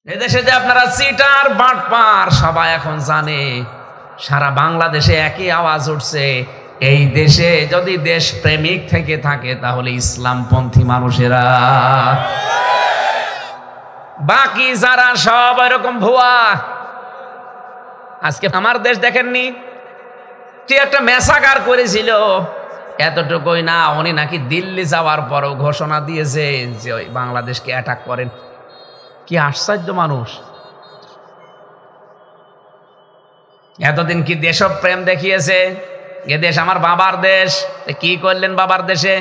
এদেশে যে আপনারা চিটার বাটপার সবাই এখন জানে, সারা বাংলাদেশে একই আওয়াজ উঠছে, এই দেশে যদি দেশ প্রেমিক থেকে থাকে তাহলে ইসলামপন্থী মানুষেরা, বাকি যারা সব এরকম ভুয়া। আজকে আমার দেশ দেখেননি কি একটা মেসাকার করেছিল, এতটুকুই না, উনি নাকি দিল্লি যাওয়ার পরও ঘোষণা দিয়েছে যে ওই বাংলাদেশকে অ্যাটাক করেন। কি আশ্চর্য মানুষ! এতদিন কি দেশপ্রেম দেখিয়েছে, এ দেশ আমার বাবার দেশ, কি করলেন বাবার দেশে?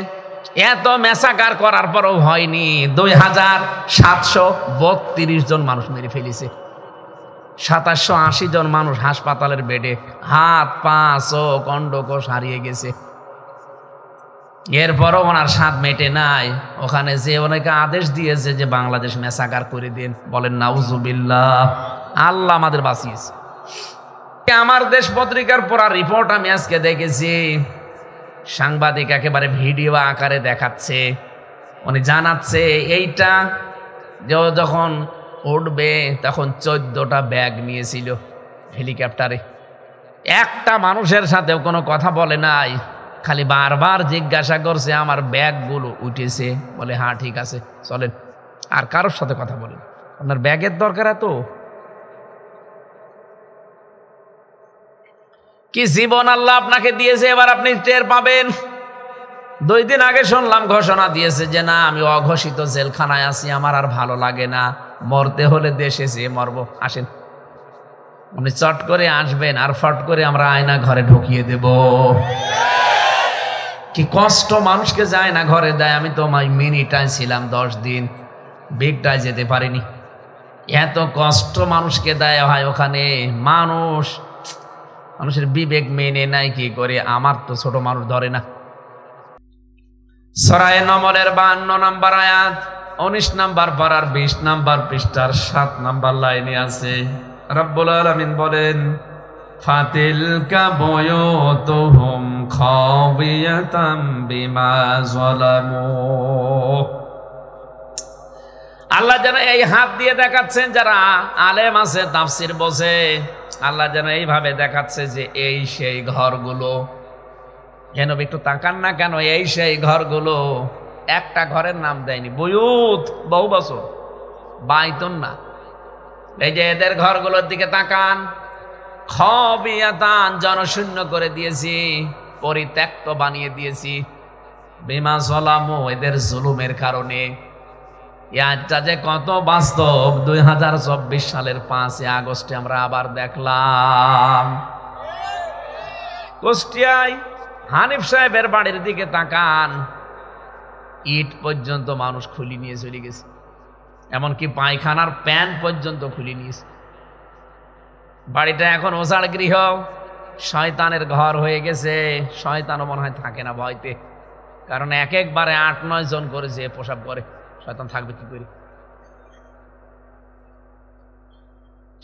এত মেসাকার করার পরও হয়নি, 2732 জন মানুষ মেরে ফেলেছে, 2780 জন মানুষ হাসপাতালের বেডে, হাত পা চোখ অন্ডকোষ হারিয়ে গেছে। এরপরও ওনার স্বাদ মেটে নাই, ওখানে যে অনেকে আদেশ দিয়েছে যে বাংলাদেশ মেসাকার করে দিন, বলেন নাউজুবিল্লাহ। আল্লাহ আমাদের বাঁচিয়েছে। আমার দেশ পত্রিকার পড়া রিপোর্ট আমি আজকে দেখেছি, সাংবাদিক একেবারে ভিডিও আকারে দেখাচ্ছে, উনি জানাচ্ছে এইটা যে যখন উঠবে তখন 14টা ব্যাগ নিয়েছিল হেলিকপ্টারে, একটা মানুষের সাথেও কোনো কথা বলে নাই, খালি বারবার জিজ্ঞাসা করছে আমার ব্যাগগুলো উঠেছে, বলে হ্যাঁ ঠিক আছে চলেন, আর কারোর সাথে কথা বলেন, আপনার ব্যাগের দরকার এত? কি জীবন আল্লাহ আপনাকে দিয়েছে, এবার আপনি টের পাবেন। 2 দিন আগে শুনলাম ঘোষণা দিয়েছে যে না আমি অঘোষিত জেলখানায় আছি, আমার আর ভালো লাগে না, মরতে হলে দেশে যেয়ে মরবো, আসেন। আপনি চট করে আসবেন আর ফট করে আমরা আয়না ঘরে ঢুকিয়ে দেব। কি কষ্ট মানুষকে যায় না ঘরে দেয়। আমি তো মিনিটায় ছিলাম 10 দিন, বিগটায় যেতে পারিনি। এত কষ্ট মানুষকে দেয় হয় ওখানে, মানুষের বিবেক মেনে নাই কি করে? আমার তো ছোট মানুষ ধরে না। সূরা নমলের 52 নম্বর আয়াত, 19 নম্বর পারার 20 নম্বর পৃষ্ঠার 7 নম্বর লাইনে আছে, রব্বুল আলামিন বলেন ফাতিলকা বুয়ুতুহুম খাবিয়াতাম বিমা যালামু। আল্লাহ যেন এই হাত দিয়ে দেখাচ্ছেন, যারা আলেম আছে তাফসীর বোঝে, আল্লাহ যেন এইভাবে দেখাচ্ছে যে এই সেই ঘরগুলো। কেন একটু তাকান না কেন, এই সেই ঘরগুলো, একটা ঘরের নাম দেয়নি, বুয়ুত বহু বছর, বাইতুন না। এই যে এদের ঘরগুলোর দিকে তাকান, খাবিয়াতান জনশূন্য করে দিয়েছি, পরিত্যক্ত বানিয়ে দিয়েছি, বিমা যালামু এদের জুলুমের কারণে। এটা যে কত বাস্তব 2024 সালের 5 আগস্টে আমরা আবার দেখলাম। কুষ্টিয়ায় হানিফ সাহেবের বাড়ির দিকে তাকান, ইট পর্যন্ত মানুষ খুলি নিয়ে চলে গেছে, এমনকি পায়খানার প্যান পর্যন্ত খুলি নিয়েছে। বাড়িটা এখন ওঝাড় গৃহ, শয়তানের ঘর হয়ে গেছে। শয়তানও মনে হয় থাকে না ভয়তে, কারণ একবারে 8-9 জন করে যে প্রসাব করে, শয়তান থাকবে কি করে?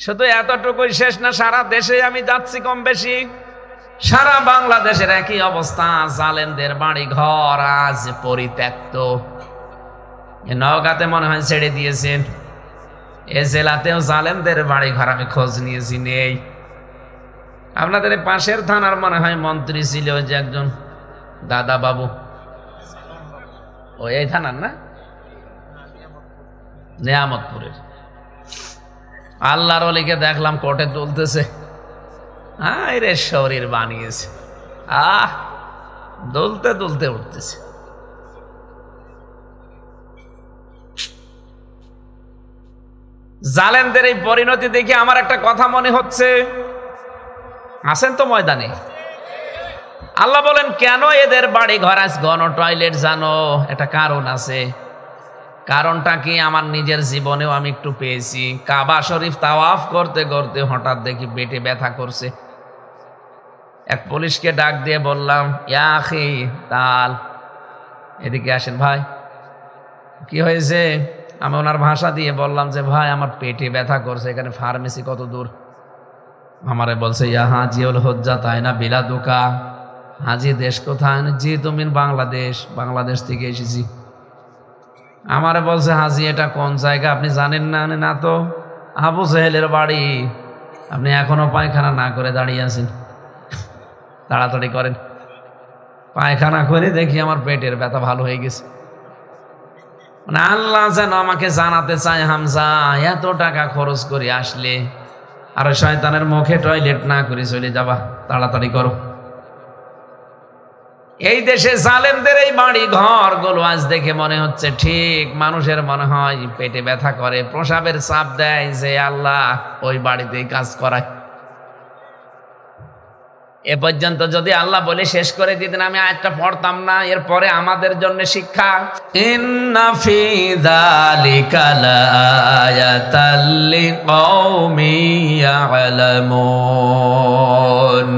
শুধু এতটুকুই শেষ না, সারা দেশে আমি যাচ্ছি কম বেশি, সারা বাংলাদেশের একই অবস্থা, জালেমদের বাড়ি ঘর আজ পরিত্যক্ত। নওগাঁতে মনে হয় ছেড়ে দিয়েছেন, এ জেলাতেও জালেমদের বাড়ি ঘর আমি খোঁজ নিয়েছি, নেই। আপনাদের পাশের থানার মনে হয় মন্ত্রী ছিল যে একজন দাদা বাবু, ও এই থানার না, নিয়ামতপুরের। আল্লাহর ওলিকে দেখলাম কোর্টে তুলতেছে, আয় রে শরীর বানিয়েছে, দুলতে দুলতে উঠতেছে। জালেমদের এই পরিণতি দেখে আমার একটা কথা মনে হচ্ছে, আছেন তো ময়দানে, আল্লাহ বলেন কেন এদের বাড়ি ঘর আজ গণ টয়লেট? জানো একটা কারণ আছে। কারণটা কি? আমার নিজের জীবনেও আমি একটু পেয়েছি। কাবা শরীফ তাওয়াফ করতে করতে হঠাৎ দেখি পেটে ব্যথা করছে। এক পুলিশকে ডাক দিয়ে বললাম, ইয়া আখি তাল, এদিকে আসেন ভাই, কি হয়েছে? আমি ওনার ভাষা দিয়ে বললাম যে ভাই আমার পেটে ব্যথা করছে, এখানে ফার্মেসি কত দূর? আমারে বলছে ইয়া হাজিউল হজ্জা তাই না বিলাদুকা, হাজি দেশ কোথায়? জি তুমি বাংলাদেশ থেকে এসেছি। আমারে বলছে হাজি এটা কোন জায়গা আপনি জানেন না? না তো। আবু জেহেলের বাড়ি, আপনি এখনো পায়খানা না করে দাঁড়িয়ে আছেন। তাড়াতাড়ি করেন, পায়খানা করে দেখি আমার পেটের ব্যথা ভালো হয়ে গেছে। মানে আল্লাহ যেন আমাকে জানাতে চায়, হামজা এত টাকা খরচ করে আসলে আর শয়তানের মুখে টয়লেট না করে চলে যাবা, তাড়াতাড়ি করো। এই দেশে জালেমদের এই বাড়ি ঘর গুলো আজ দেখে মনে হচ্ছে ঠিক মানুষের মনে হয় পেটে ব্যথা করে, প্রসাবের চাপ দেয় যে আল্লাহ ওই বাড়িতেই কাজ করায়। এ পর্যন্ত যদি আল্লাহ বলে শেষ করে দিতেন আমি আয়াতটা পড়তাম না। এরপরে আমাদের জন্য শিক্ষা, ইন্না ফি যালিকা লাআয়াতাল লিকাউমিন ইয়ালামুন।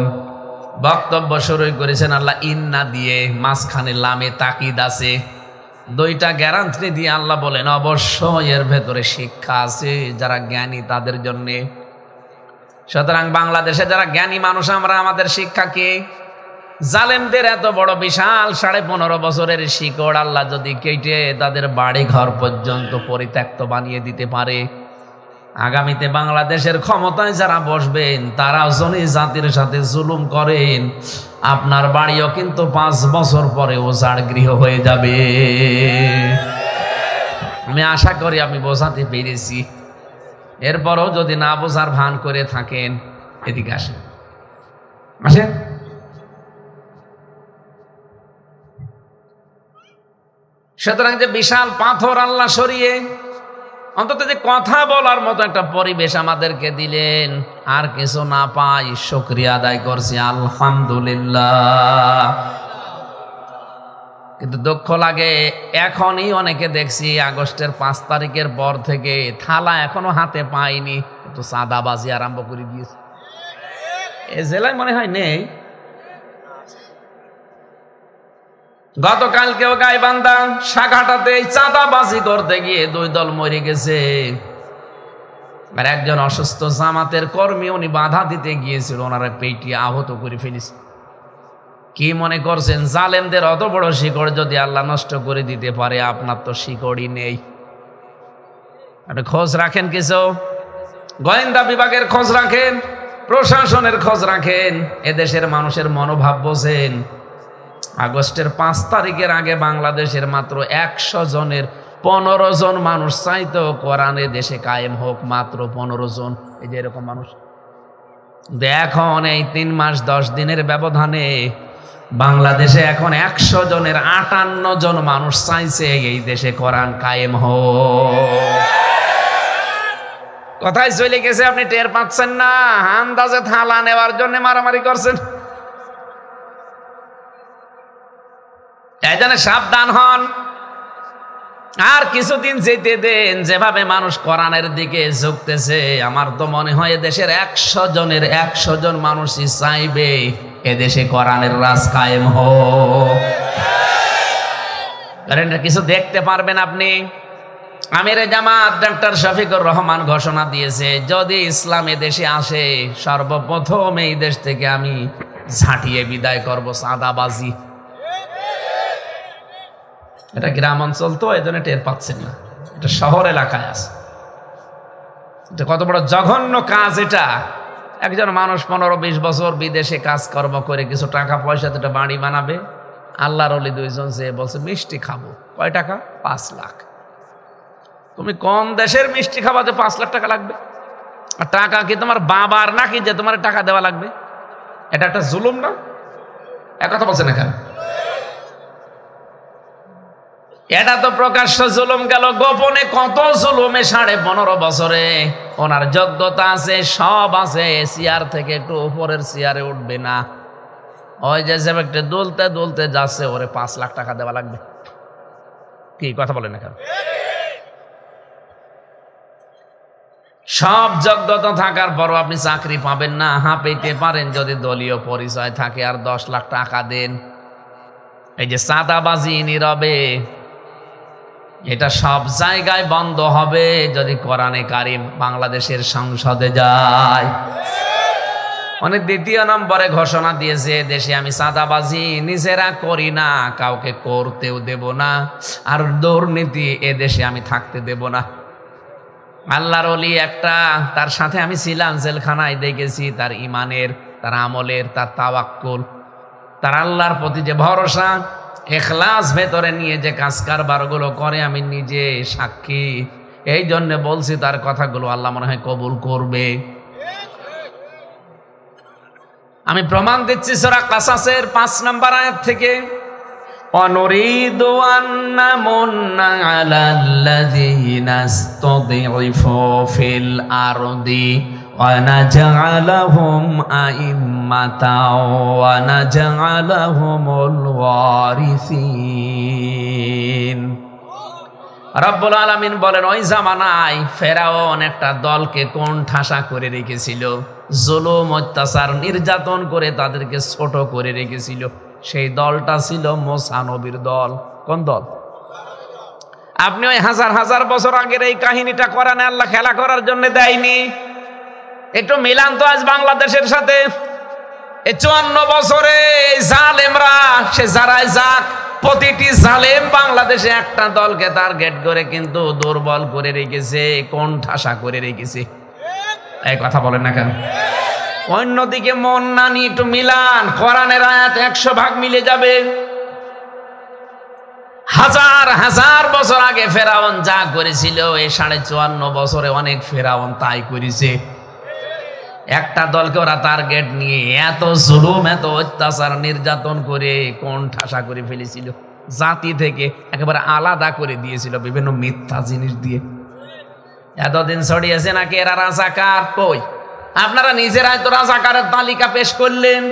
বক্তব্য শুরু করেছেন আল্লাহ ইন্না দিয়ে, মাঝখানে লামে তাকিদ আছে, দুইটা গ্যারান্টি দিয়ে আল্লাহ বলেন অবশ্যই এর ভেতরে শিক্ষা আছে যারা জ্ঞানী তাদের জন্যে। সুতরাং বাংলাদেশে যারা জ্ঞানী মানুষ আমরা, আমাদের শিক্ষা কি? জালেমদের এত বড় বিশাল 15.5 বছরের শিকড় আল্লাহ যদি কেটে তাদের বাড়ি ঘর পর্যন্ত পরিত্যক্ত বানিয়ে দিতে পারে, আগামীতে বাংলাদেশের ক্ষমতায় যারা বসবেন তারাও যদি জাতির সাথে জুলুম করেন, আপনার বাড়িও কিন্তু 5 বছর পরে ওজাড় গৃহ হয়ে যাবে। আমি আশা করি আমি বোঝাতে পেরেছি। এরপরও যদি না বোঝার ভান করে থাকেন, এদিকে আসেন, আসেন। সুতরাং যে বিশাল পাথর আল্লাহ সরিয়ে অন্তত যে কথা বলার মতো একটা পরিবেশ আমাদেরকে দিলেন, আর কিছু না পাই শুকরিয়া আদায় করছি আলহামদুলিল্লাহ। কিন্তু দুঃখ লাগে এখনই অনেকে দেখছি আগস্টের 5 তারিখের পর থেকে থালা এখনো হাতে পাইনি, কিন্তু চাঁদাবাজি আরম্ভ করে দিয়েছে। এ জেলায় মনে হয় নেই। গতকালকেও গাইবান্ধা শাখাটাতে চাঁদাবাজি করতে গিয়ে 2 দল মরে গেছে। আর একজন অসুস্থ জামাতের কর্মী, উনি বাধা দিতে গিয়েছিল, ওনারা পেটিয়ে আহত করে ফেলেছে। কি মনে করছেন জালেমদের অত বড় শিকড় যদি আল্লাহ নষ্ট করে দিতে পারে, আপনার তো শিকড়ই নেই? আপনি খোঁজ রাখেন কিছু, গোয়েন্দা বিভাগের খোঁজ রাখেন, প্রশাসনের খোঁজ রাখেন, এদেশের মানুষের মনোভাব বোঝেন। আগস্টের 5 তারিখের আগে বাংলাদেশের মাত্র 100 জনের 15 জন মানুষ চাইতো কোরআনে দেশে কায়েম হোক, মাত্র 15 জন। এই যে এরকম মানুষ দেখুন, এই 3 মাস 10 দিনের ব্যবধানে বাংলাদেশে এখন 100 জনের 58 জন মানুষ চাইছে এই দেশে কোরআন কায়েম হোক। কোথায় চলে গেছে আপনি টের পাচ্ছেন না? আন্দাজে থালা নেওয়ার জন্য মারামারি করছেন। এই জন্য সাবধান হন, আর কিছুদিন যেতে দেন। যেভাবে মানুষ কোরআনের দিকে ঝুঁকতেছে, আমার তো মনে হয় দেশের 100 জনের 100 জন মানুষই চাইবে এদেশে কোরআনের রাজ কায়েম হোক। কারণ কিছু দেখতে পারবেন আপনি। আমিরে জামাত ডক্টর শফিকুর রহমান ঘোষণা দিয়েছে, যদি ইসলাম দেশে আসে সর্বপ্রথম এই দেশ থেকে আমি ঝাঁটিয়ে বিদায় করব চাঁদাবাজি। এটা গ্রাম অঞ্চল তো, এই জন্য টের পাচ্ছেন না, এটা শহর এলাকায় আছে। এটা কত বড় জঘন্য কাজ এটা। একজন মানুষ 15-20 বছর বিদেশে কাজকর্ম করে কিছু টাকা পয়সা তো বাড়ি বানাবে। আল্লাহর ওলি 2 জন যে বলছে মিষ্টি খাবো, কয় টাকা? 5 লাখ। তুমি কোন দেশের মিষ্টি খাবাতে 5 লাখ টাকা লাগবে? আর টাকা কি তোমার বাবার নাকি যে তোমার টাকা দেওয়া লাগবে? এটা একটা জুলুম না? এক কথা বলছে না কেন? এটা তো প্রকাশ্য জুলুম গেল, গোপনে কত জুলুমে 15.5 বছরে ওনার যোগ্যতা আছে, সব আছে, চেয়ার থেকে একটু উপরের চেয়ারে উঠবে না। ওই যে একটু দুলতে দুলতে যাচ্ছে, ওরে 5 লাখ টাকা দেওয়া লাগবে। কি কথা বলেন না কেন? সব যোগ্যতা থাকার পরও আপনি চাকরি পাবেন না। হ্যাঁ, পেতে পারেন যদি দলীয় পরিচয় থাকে আর 10 লাখ টাকা দেন। এই যে চাঁদাবাজি নীরবে, এটা সব জায়গায় বন্ধ হবে যদি কোরআনে কারিম বাংলাদেশের সংসদে যায়। মানে 2 নম্বরে ঘোষণা দিয়েছে, দেশে আমি চাঁদাবাজি নিজেরা করি না, কাউকে করতেও দেব না, আর দুর্নীতি এদেশে আমি থাকতে দেব না। আল্লাহর ওলি একটা, তার সাথে আমি ছিলাম জেলখানায়, দেখেছি তার ইমানের, তার আমলের, তার তাওয়াক্কুল, তার আল্লাহর প্রতি যে ভরসা, ইখলাস ভেতরে নিয়ে যে কাজ কারবারগুলো করে, আমি নিজে সাক্ষী। এই জন্য বলছি তার কথাগুলো আল্লাহ মনে হয় কবুল করবে। আমি প্রমাণ দিচ্ছি সূরা কাসাসের 5 নম্বর আয়াত থেকে, অনুরিদু আন্না মুন্না আলাল্লাযীনা ইসতাদঈফু ফিল আরদি ওয়া নাজআলাহুম আইম্মাতাও ওয়া নাজআলাহুমুল ওয়ারিসিন। রব্বুল আলামিন বলেন, ওই জামানায় ফেরাউন একটা দলকে কোণঠাসা করে রেখেছিল, জুলুম অত্যাচার নির্যাতন করে তাদেরকে ছোট করে রেখেছিল। সেই দলটা ছিল মুসা নবীর দল। কোন দল? আপনি ওই হাজার হাজার বছর আগের এই কাহিনীটা কোরআনে আল্লাহ খেলা করার জন্য দেয়নি। একটু মিলান তো আজ বাংলাদেশের সাথে। এই 54 বছরে জালেমরা, সে যারাই যাক, প্রতিটি জালেম বাংলাদেশে একটা দলকে টার্গেট করে কিন্তু দুর্বল করে রেখেছে, কোণঠাসা করে রেখেছে। এই কথা বলেন না কেন? অন্যদিকে মন না নিয়ে একটু মিলান, কোরআনের আয়াত 100 ভাগ মিলে যাবে। হাজার হাজার বছর আগে ফেরাউন যা করেছিল, এই 54.5 বছরে অনেক ফেরাউন তাই করেছে। একটা দলকে ওরা টার্গেট নিয়ে এত জুলুম, এত অত্যাচার, নির্যাতন করে কোণঠাসা করে ফেলেছিল, জাতি থেকে একেবারে আলাদা করে দিয়েছিল বিভিন্ন মিথ্যা জিনিস দিয়ে। এতদিন ছড়িয়েছে নাকি এরা রাজাকার? কই, আপনারা নিজেরাই তো রাজাকারের তালিকা পেশ করলেন।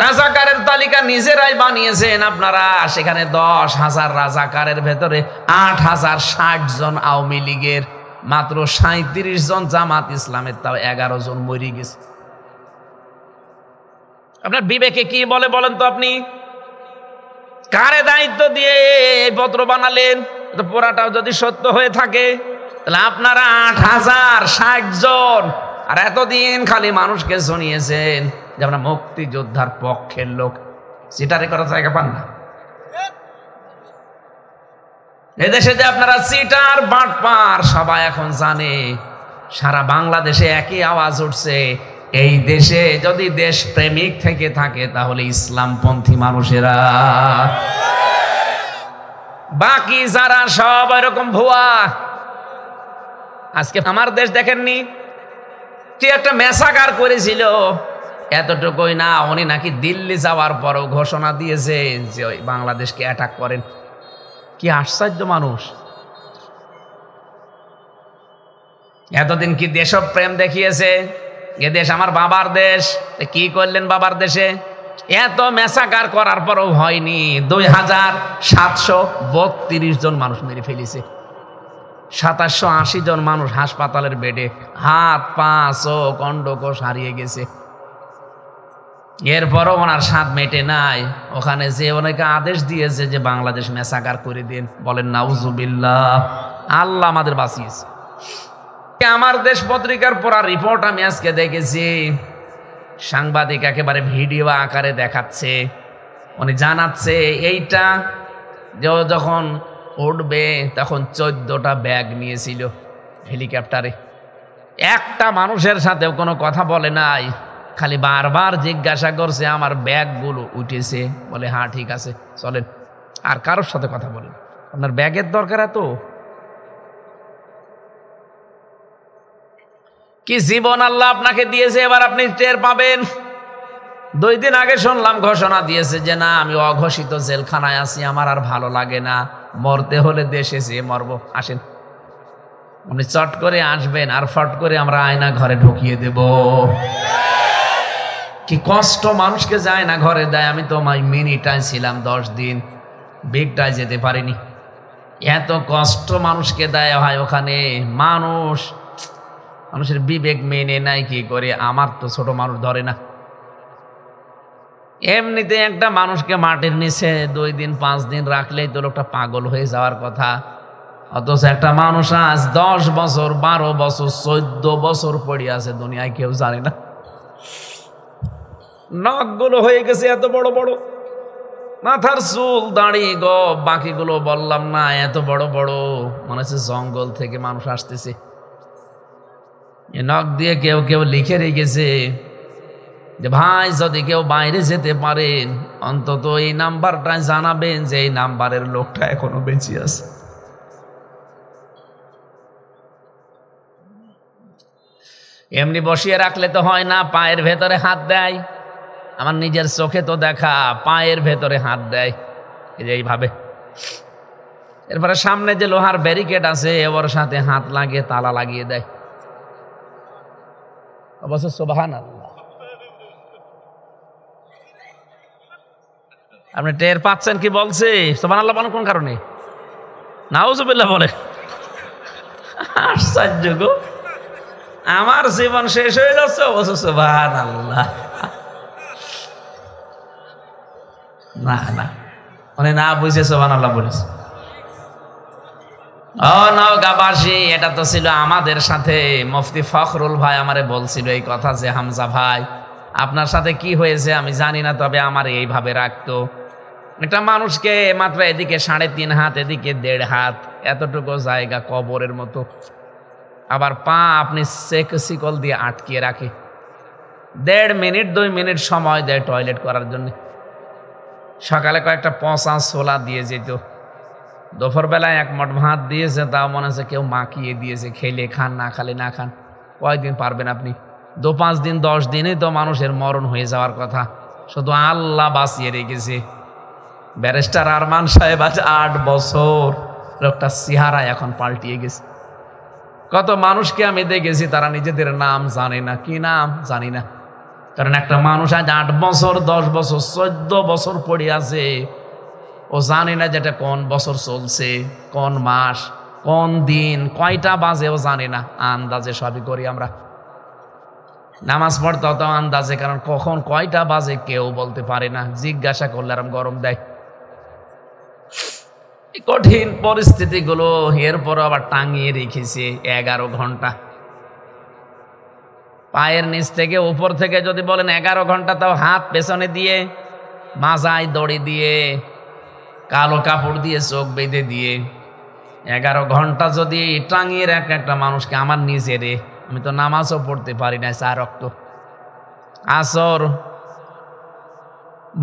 রাজাকারের তালিকা নিজেরাই বানিয়েছেন আপনারা। সেখানে 10,000 রাজাকারের ভেতরে 8,060 জন আওয়ামী লীগের, মাত্র 37 জন জামাত ইসলামের, তাও 11 জন মরে গেছে। আপনার বিবেকে কি বলে বলেন তো? আপনি কারে দায়িত্ব দিয়ে এই পত্র বানালেন? তো পুরাটাও যদি সত্য হয়ে থাকে তাহলে আপনারা 8,060 জন, আর এতদিন খালি মানুষকে শুনিয়েছেন যে আমরা মুক্তিযোদ্ধার পক্ষের লোক। সিটারে করার জায়গা পান না এদেশে যে আপনারা সিটার বাটপার সবাই এখন জানে। সারা বাংলাদেশে একই আওয়াজ উঠছে, এই দেশে যদি দেশ প্রেমিক থেকে থাকে তাহলে ইসলামপন্থী মানুষেরা, বাকি যারা সব এরকম ভুয়া। আজকে আমার দেশ দেখেননি কি একটা মেসাকার করেছিল? এতটুকুই না, উনি নাকি দিল্লি যাওয়ার পরও ঘোষণা দিয়েছে যে ওই বাংলাদেশকে অ্যাটাক করেন। কি আশ্চর্য মানুষ! এতদিন কি দেশপ্রেম দেখিয়েছে, এ দেশ আমার বাবার দেশ। কি করলেন বাবার দেশে? এত মেসাকার করার পরও হয়নি। 2,732 জন মানুষ মেরে ফেলেছে। 780 জন মানুষ হাসপাতালের বেডে, হাত পা চোখ অন্ডকোষ হারিয়ে গেছে। এরপরও ওনার স্বাদ মেটে নাই। ওখানে যে অনেকে আদেশ দিয়েছে যে বাংলাদেশ মেসাকার করে দিন, বলেন নাউজুবিল্লাহ। আল্লাহ আমাদের বাঁচিয়েছে। আমার দেশ পত্রিকার পড়া রিপোর্ট আমি আজকে দেখেছি, সাংবাদিক একেবারে ভিডিও আকারে দেখাচ্ছে, উনি জানাচ্ছে এইটা যে যখন উঠবে তখন 14টা ব্যাগ নিয়েছিল হেলিকপ্টারে। একটা মানুষের সাথেও কোনো কথা বলে নাই, খালি বারবার জিজ্ঞাসা করছে আমার ব্যাগগুলো উঠেছে? বলে হ্যাঁ ঠিক আছে চলেন। আর কারোর সাথে কথা বলেন? আপনার ব্যাগের দরকার এত? কি জীবন আল্লাহ আপনাকে দিয়েছে, এবার আপনি টের পাবেন। 2 দিন আগে শুনলাম ঘোষণা দিয়েছে যে না, আমি অঘোষিত জেলখানায় আছি, আমার আর ভালো লাগে না, মরতে হলে দেশে যেয়ে মরবো, আসেন। উনি চট করে আসবেন আর ফট করে আমরা আয়না ঘরে ঢুকিয়ে দেব। কি কষ্ট মানুষকে যায় না ঘরে দেয়। আমি তো মিনিটায় ছিলাম 10 দিন, বিগটায় যেতে পারিনি। এত কষ্ট মানুষকে দেয় হয় ওখানে। মানুষের বিবেক মেনে নাই কি করে? আমার তো ছোট মানুষ ধরে না। এমনিতে একটা মানুষকে মাটির নিচে 2 দিন 5 দিন রাখলেই তো লোকটা পাগল হয়ে যাওয়ার কথা। অথচ একটা মানুষ আজ 10 বছর 12 বছর 14 বছর পড়ে আছে দুনিয়ায়, কেউ জানে না। নখগুলো হয়ে গেছে এত বড় বড়। মাথার চুল দাঁড়ি গো, বাকিগুলো বললাম না, এত বড় বড়, মনে হচ্ছে জঙ্গল থেকে মানুষ আসতেছে। নখ দিয়ে কেউ কেউ লিখে রেখেছে যে ভাই যদি কেউ বাইরে যেতে পারেন অন্তত এই নাম্বারটা জানাবেন যে এই নাম্বারের লোকটা এখনো বেঁচে আছে। এমনি বসিয়ে রাখলে তো হয় না, পায়ের ভেতরে হাত দেয়। আমার নিজের চোখে তো দেখা, পায়ের ভেতরে হাত দেয় এই যে এইভাবে। এরপরে সামনে যে লোহার ব্যারিকেড আছে ওর সাথে হাত লাগিয়ে তালা লাগিয়ে দেয়। অবশ্য সুবহানাল্লাহ, আপনি টের পাচ্ছেন কি বলছে? সুবহানাল্লাহ বলেন কোন কারণে? নাউজুবিল্লাহ বলে। আশ্চর্য গো, আমার জীবন শেষ হয়ে যাচ্ছে অবশ্য সুবহানাল্লাহ। না না, মানে না বুঝে সুবহানাল্লাহ বলেছে। ও নওগাঁবাসী, এটা তো ছিল আমাদের সাথে। মুফতি ফখরুল ভাই আমারে বলছিল এই কথা যে হামজা ভাই আপনার সাথে কি হয়েছে আমি জানি না, তবে আমার এইভাবে রাখতো। একটা মানুষকে মাত্র এদিকে 3.5 হাত, এদিকে 1.5 হাত, এতটুকু জায়গা কবরের মতো, আবার পা আপনি শিকল দিয়ে আটকিয়ে রাখে। 1.5 মিনিট 2 মিনিট সময় দেয় টয়লেট করার জন্য। সকালে কয়েকটা পচা ছোলা দিয়ে যেত, দুপুরবেলায় 1 মুঠ ভাত দিয়েছে, তাও মনে হচ্ছে কেউ মাখিয়ে দিয়েছে, খেলে খান না খালে না খান। কয়দিন পারবেন আপনি? 2-5 দিন 10 দিনেই তো মানুষের মরণ হয়ে যাওয়ার কথা, শুধু আল্লাহ বাঁচিয়ে রেখেছে। ব্যারিস্টার আরমান সাহেব আজ 8 বছর, লোকটা চেহারা এখন পাল্টিয়ে গেছে। কত মানুষকে আমি দেখেছি তারা নিজেদের নাম জানে না, কি নাম জানি না। কারণ একটা মানুষ আজ 8 বছর 10 বছর 14 বছর পড়ে আছে, ও জানে না যেটা কোন বছর চলছে, কোন মাস, কোন দিন, কয়টা বাজে ও জানে না। আন্দাজে সবই করি আমরা। নামাজ পড়তে অত আন্দাজে, কারণ কখন কয়টা বাজে কেউ বলতে পারে না, জিজ্ঞাসা করলে আরাম গরম দেয়। কঠিন পরিস্থিতিগুলো এরপর আবার টাঙিয়ে রেখেছে 11 ঘন্টা। পায়ের নিচ থেকে উপর থেকে যদি বলেন 11 ঘন্টা, তাও হাত পেছনে দিয়ে, মাজায় দড়ি দিয়ে, কালো কাপড় দিয়ে চোখ বেঁধে দিয়ে 11 ঘন্টা যদি টাঙিয়ে রাখে একটা মানুষকে, আমার নিজেরে, আমি তো নামাজও পড়তে পারি না, 4 রক্ত, আসর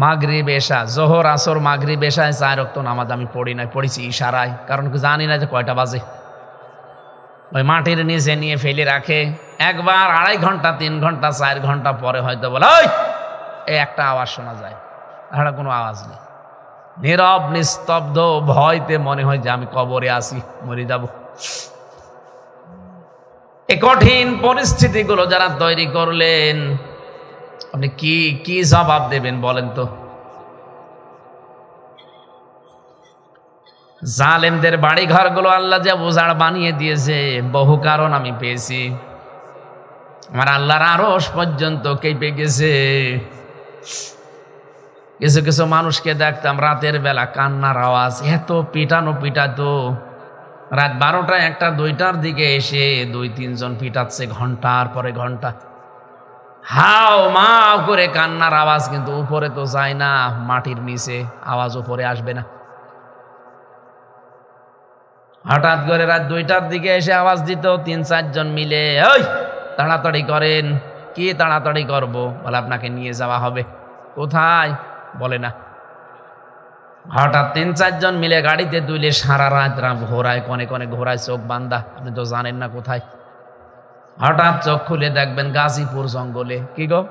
মাগরিব এশা, জোহর আসর মাগরিব এশায় 4 রক্ত নামাজ আমি পড়ি নাই, পড়েছি ইশারায়, কারণ জানি না যে কয়টা বাজে। ওই মাটির নিচে নিয়ে ফেলে রাখে, একবার 2.5 ঘন্টা 3 ঘন্টা 4 ঘন্টা পরে হয়তো বলে ওই এই একটা আওয়াজ শোনা যায়, আর কোনো আওয়াজ নেই, নীরব নিস্তব্ধ, ভয়তে মনে হয় যে আমি কবরে আসি, মরে যাব। এই কঠিন পরিস্থিতিগুলো যারা তৈরি করলেন, আপনি কি কি জবাব দেবেন বলেন তো? জালেমদের বাড়ি ঘরগুলো আল্লাহ যে উজাড় বানিয়ে দিয়েছে, বহু কারণ আমি পেয়েছি। আমার আল্লাহর আরশ পর্যন্ত কেঁপে গেছে। কিছু কিছু মানুষকে দেখতাম রাতের বেলা কান্নার আওয়াজ, এত পিটানো পিটাতো, রাত 12টা 1টা 2টার দিকে এসে 2-3 জন পিটাচ্ছে ঘন্টার পরে ঘন্টা, হাও মাও করে কান্নার আওয়াজ, কিন্তু উপরে তো যায় না, মাটির নিচে আওয়াজ উপরে আসবে না। হঠাৎ করে রাত 2টার দিকে এসে আওয়াজ দিত, 3-4 জন মিলে, ওই তাড়াতাড়ি করেন। কি তাড়াতাড়ি করব? বলে আপনাকে নিয়ে যাওয়া হবে। কোথায়? বলে না। হঠাৎ 3-4 জন মিলে গাড়িতে তুলে সারা রাত ঘোরায়, কনে কনে ঘোরায়, চোখ বান্ধা, আপনি তো জানেন না কোথায়। হঠাৎ চোখ খুলে দেখবেন গাজীপুর জঙ্গলে। কি গো?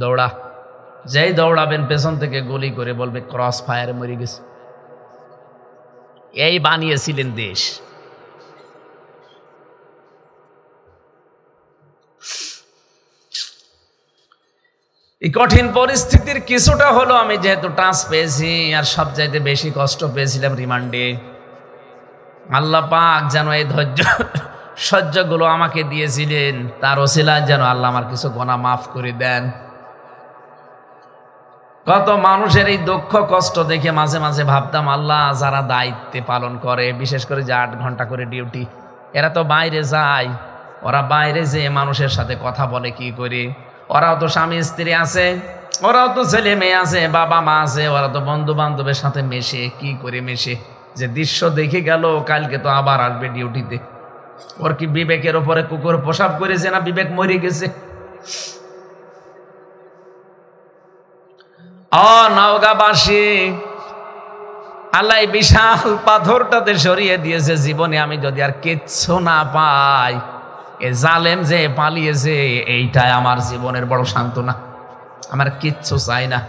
দৌড়া। যেই দৌড়াবেন পেছন থেকে গুলি করে বলবে ক্রস ফায়ারে মরে গেছে। এই বানিয়েছিলেন দেশ। এই কঠিন পরিস্থিতির কিছুটা হলো আমি যেহেতু টাচ পেয়েছি, আর সবচাইতে বেশি কষ্ট পেয়েছিলাম রিমান্ডে। আল্লাহ পাক যেন এই ধৈর্য সহ্যগুলো আমাকে দিয়েছিলেন, তার ওসিলায় যেন আল্লাহ আমার কিছু গুনাহ মাফ করে দেন। কত মানুষের এই দুঃখ কষ্ট দেখে মাঝে মাঝে ভাবতাম, আল্লাহ যারা দায়িত্বে পালন করে, বিশেষ করে যে 8 ঘন্টা করে ডিউটি, এরা তো বাইরে যায়, ওরা বাইরে যে মানুষের সাথে কথা বলে কি করে, ওরাও তো স্বামী স্ত্রী আছে, ওরাও তো ছেলে মেয়ে আছে, বাবা মা আছে, ওরা তো বন্ধু বান্ধবের সাথে মেশে। কি করে মেশে যে দৃশ্য দেখে গেল, কালকে তো আবার আসবে ডিউটিতে। ওর কি বিবেকের ওপরে কুকুর প্রসাব করেছে না বিবেক মরে গেছে? নওগাঁবাসী, আল্লাহ বিশাল পাথরটাতে সরিয়ে দিয়েছে। জীবনে আমি যদি আর কিচ্ছু না পাই, এ জালেম যে পালিয়েছে এইটাই আমার জীবনের বড় সান্ত্বনা। আমার কিচ্ছু চাই না।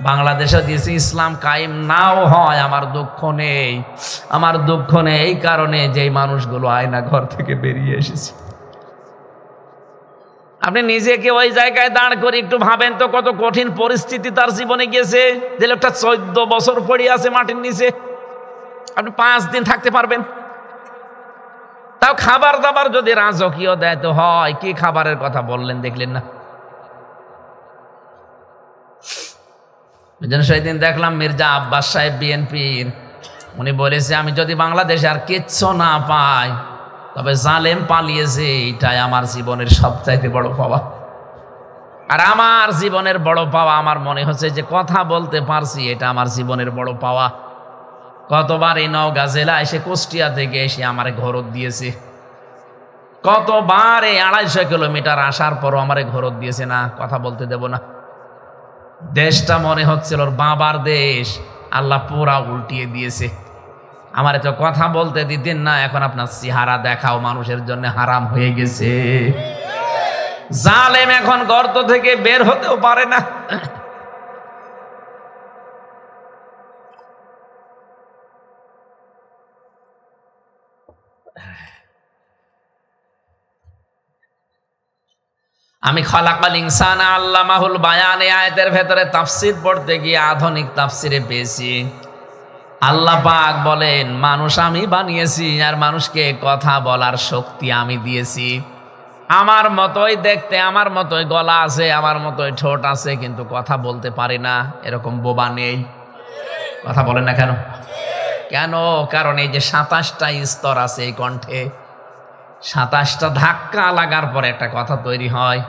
বাংলাদেশে দিয়েছে ইসলাম কায়েম নাও হয়, আমার দুঃখ নেই। আমার দুঃখ নেই এই কারণে যে মানুষগুলো আয়না ঘর থেকে বেরিয়ে এসেছে। আপনি নিজেকে ওই জায়গায় দাঁড় করে একটু ভাবেন তো, কত কঠিন পরিস্থিতি তার জীবনে গেছে। যে লোকটা 14 বছর পড়ে আছে মাটির নিচে, আপনি 5 দিন থাকতে পারবেন? তাও খাবার দাবার যদি রাজকীয় দেয় তো হয়। কি খাবারের কথা বললেন দেখলেন না? সেদিন দেখলাম মির্জা আব্বাস সাহেব বিএনপির, উনি বলেছে আমি যদি বাংলাদেশে আর কিচ্ছু না পাই, তবে জালেম পালিয়েছে এটাই আমার জীবনের সবচাইতে বড় পাওয়া। আর আমার জীবনের বড় পাওয়া আমার মনে হচ্ছে যে কথা বলতে পারছি, এটা আমার জীবনের বড় পাওয়া। কতবার এই নওগাঁ জেলা এসে, কুষ্টিয়া থেকে এসে আমারে ঘরত দিয়েছে। কতবার এই 250 কিলোমিটার আসার পরও আমারে ঘরত দিয়েছে না, কথা বলতে দেব না। দেশটা মনে হচ্ছিল ওর বাবার দেশ, আল্লাহ পুরা উল্টিয়ে দিয়েছে। আমারে তো কথা বলতে দিতেন না, এখন আপনার চেহারা দেখাও মানুষের জন্য হারাম হয়ে গেছে। জালেম এখন গর্ত থেকে বের হতেও পারে না। আমি খলাকাল ইনসান আল্লামাহুল বায়ান এই আয়াতের ভেতরে তাফসীর পড়তে গিয়ে আধুনিক তাফসীরে পেয়েছি, আল্লাহ পাক বলেন মানুষ আমি বানিয়েছি আর মানুষকে কথা বলার শক্তি আমি দিয়েছি। আমার মতোই দেখতে, আমার মতোই গলা আছে, আমার মতোই ঠোঁট আছে, কিন্তু কথা বলতে পারি না, এরকম বোবা নেই। কথা বলেন না কেন? কেন? কারণ এই যে 27টা স্তর আছে এই কণ্ঠে, 27টা ধাক্কা লাগার পরে একটা কথা তৈরি হয়।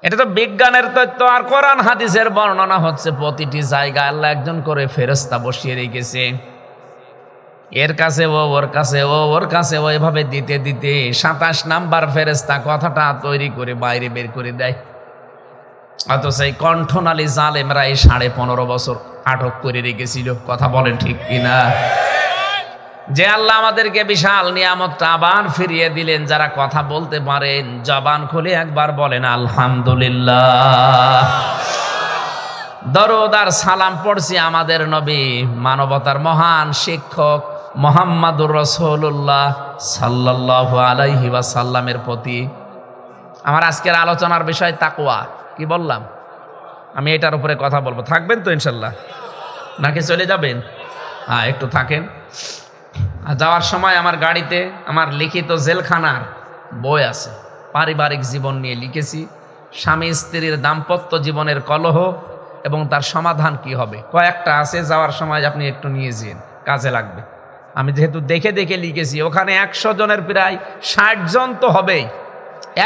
এটা তো বিজ্ঞানের তত্ত্ব, আর কোরআন হাদিসের বর্ণনা হচ্ছে প্রতিটি জায়গায় আল্লাহ একজন করে ফেরেশতা বসিয়ে রেখেছে। এর কাছে ও, ওর কাছে ও, ওর কাছে ও, এভাবে দিতে দিতে 27 নাম্বার ফেরেশতা কথাটা তৈরি করে বাইরে বের করে দেয়। অথচ এই কণ্ঠনালী জালেমরা এই 15.5 বছর আটক করে রেখেছিল। কথা বলেন ঠিক কিনা? যে আল্লাহ আমাদেরকে বিশাল নিয়ামতটা আবার ফিরিয়ে দিলেন, যারা কথা বলতে পারেন, জবান খুলে একবার বলেন আলহামদুলিল্লাহ। দরুদ আর সালাম পড়ছি আমাদের নবী, মানবতার মহান শিক্ষক মুহাম্মাদুর রাসূলুল্লাহ সাল্লাল্লাহু আলাইহি ওয়াসাল্লামের প্রতি। আমার আজকের আলোচনার বিষয় তাকওয়া। কি বললাম? আমি এটার উপরে কথা বলবো। থাকবেন তো ইনশাল্লাহ, নাকি চলে যাবেন? হ্যাঁ, একটু থাকেন। যাওয়ার সময় আমার গাড়িতে আমার লিখিত জেলখানার বই আছে, পারিবারিক জীবন নিয়ে লিখেছি। স্বামী স্ত্রীর দাম্পত্য জীবনের কলহ এবং তার সমাধান কি হবে, কয়েকটা আছে। যাওয়ার সময় আপনি একটু নিয়ে যান, কাজে লাগবে। আমি যেহেতু দেখে দেখে লিখেছি, ওখানে 100 জনের প্রায় 60 জন তো হবেই।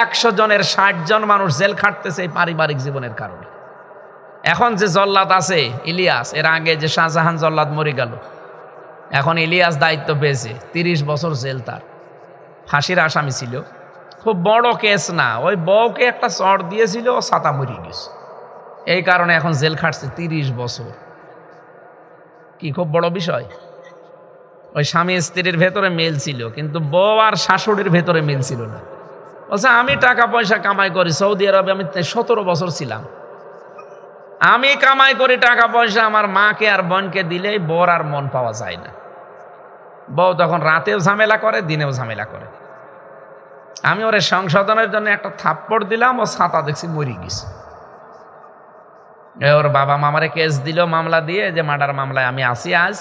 100 জনের 60 জন মানুষ জেল খাটতেছে এই পারিবারিক জীবনের কারণে। এখন যে জল্লাদ আছে ইলিয়াস, এর আগে যে শাহজাহান জল্লাদ মরে গেল, এখন ইলিয়াস দায়িত্ব পেয়েছে। 30 বছর জেল, তার ফাঁসির আসামি ছিল। খুব বড় কেস না, ওই বউকে একটা চড় দিয়েছিল, ও ছাতা মরে গেছে। এই কারণে এখন জেল খাটছে 30 বছর। কি খুব বড় বিষয়? ওই স্বামী স্ত্রীর ভেতরে মিল ছিল, কিন্তু বউ আর শাশুড়ির ভেতরে মিল ছিল না। বলছে আমি টাকা পয়সা কামাই করি, সৌদি আরবে আমি 17 বছর ছিলাম, আমি কামাই করি টাকা পয়সা, আমার মাকে আর বোনকে দিলেই বউর আর মন পাওয়া যায় না। বউ তখন রাতেও ঝামেলা করে, দিনেও ঝামেলা করে। আমি ওরে সংশোধনের জন্য একটা থাপ্পড় দিলাম, ও ছাতা দেখছি মরি গেছে। ওর বাবা মামারে কেস দিল, মামলা দিয়ে, যে মার্ডার মামলায় আমি আছি আজ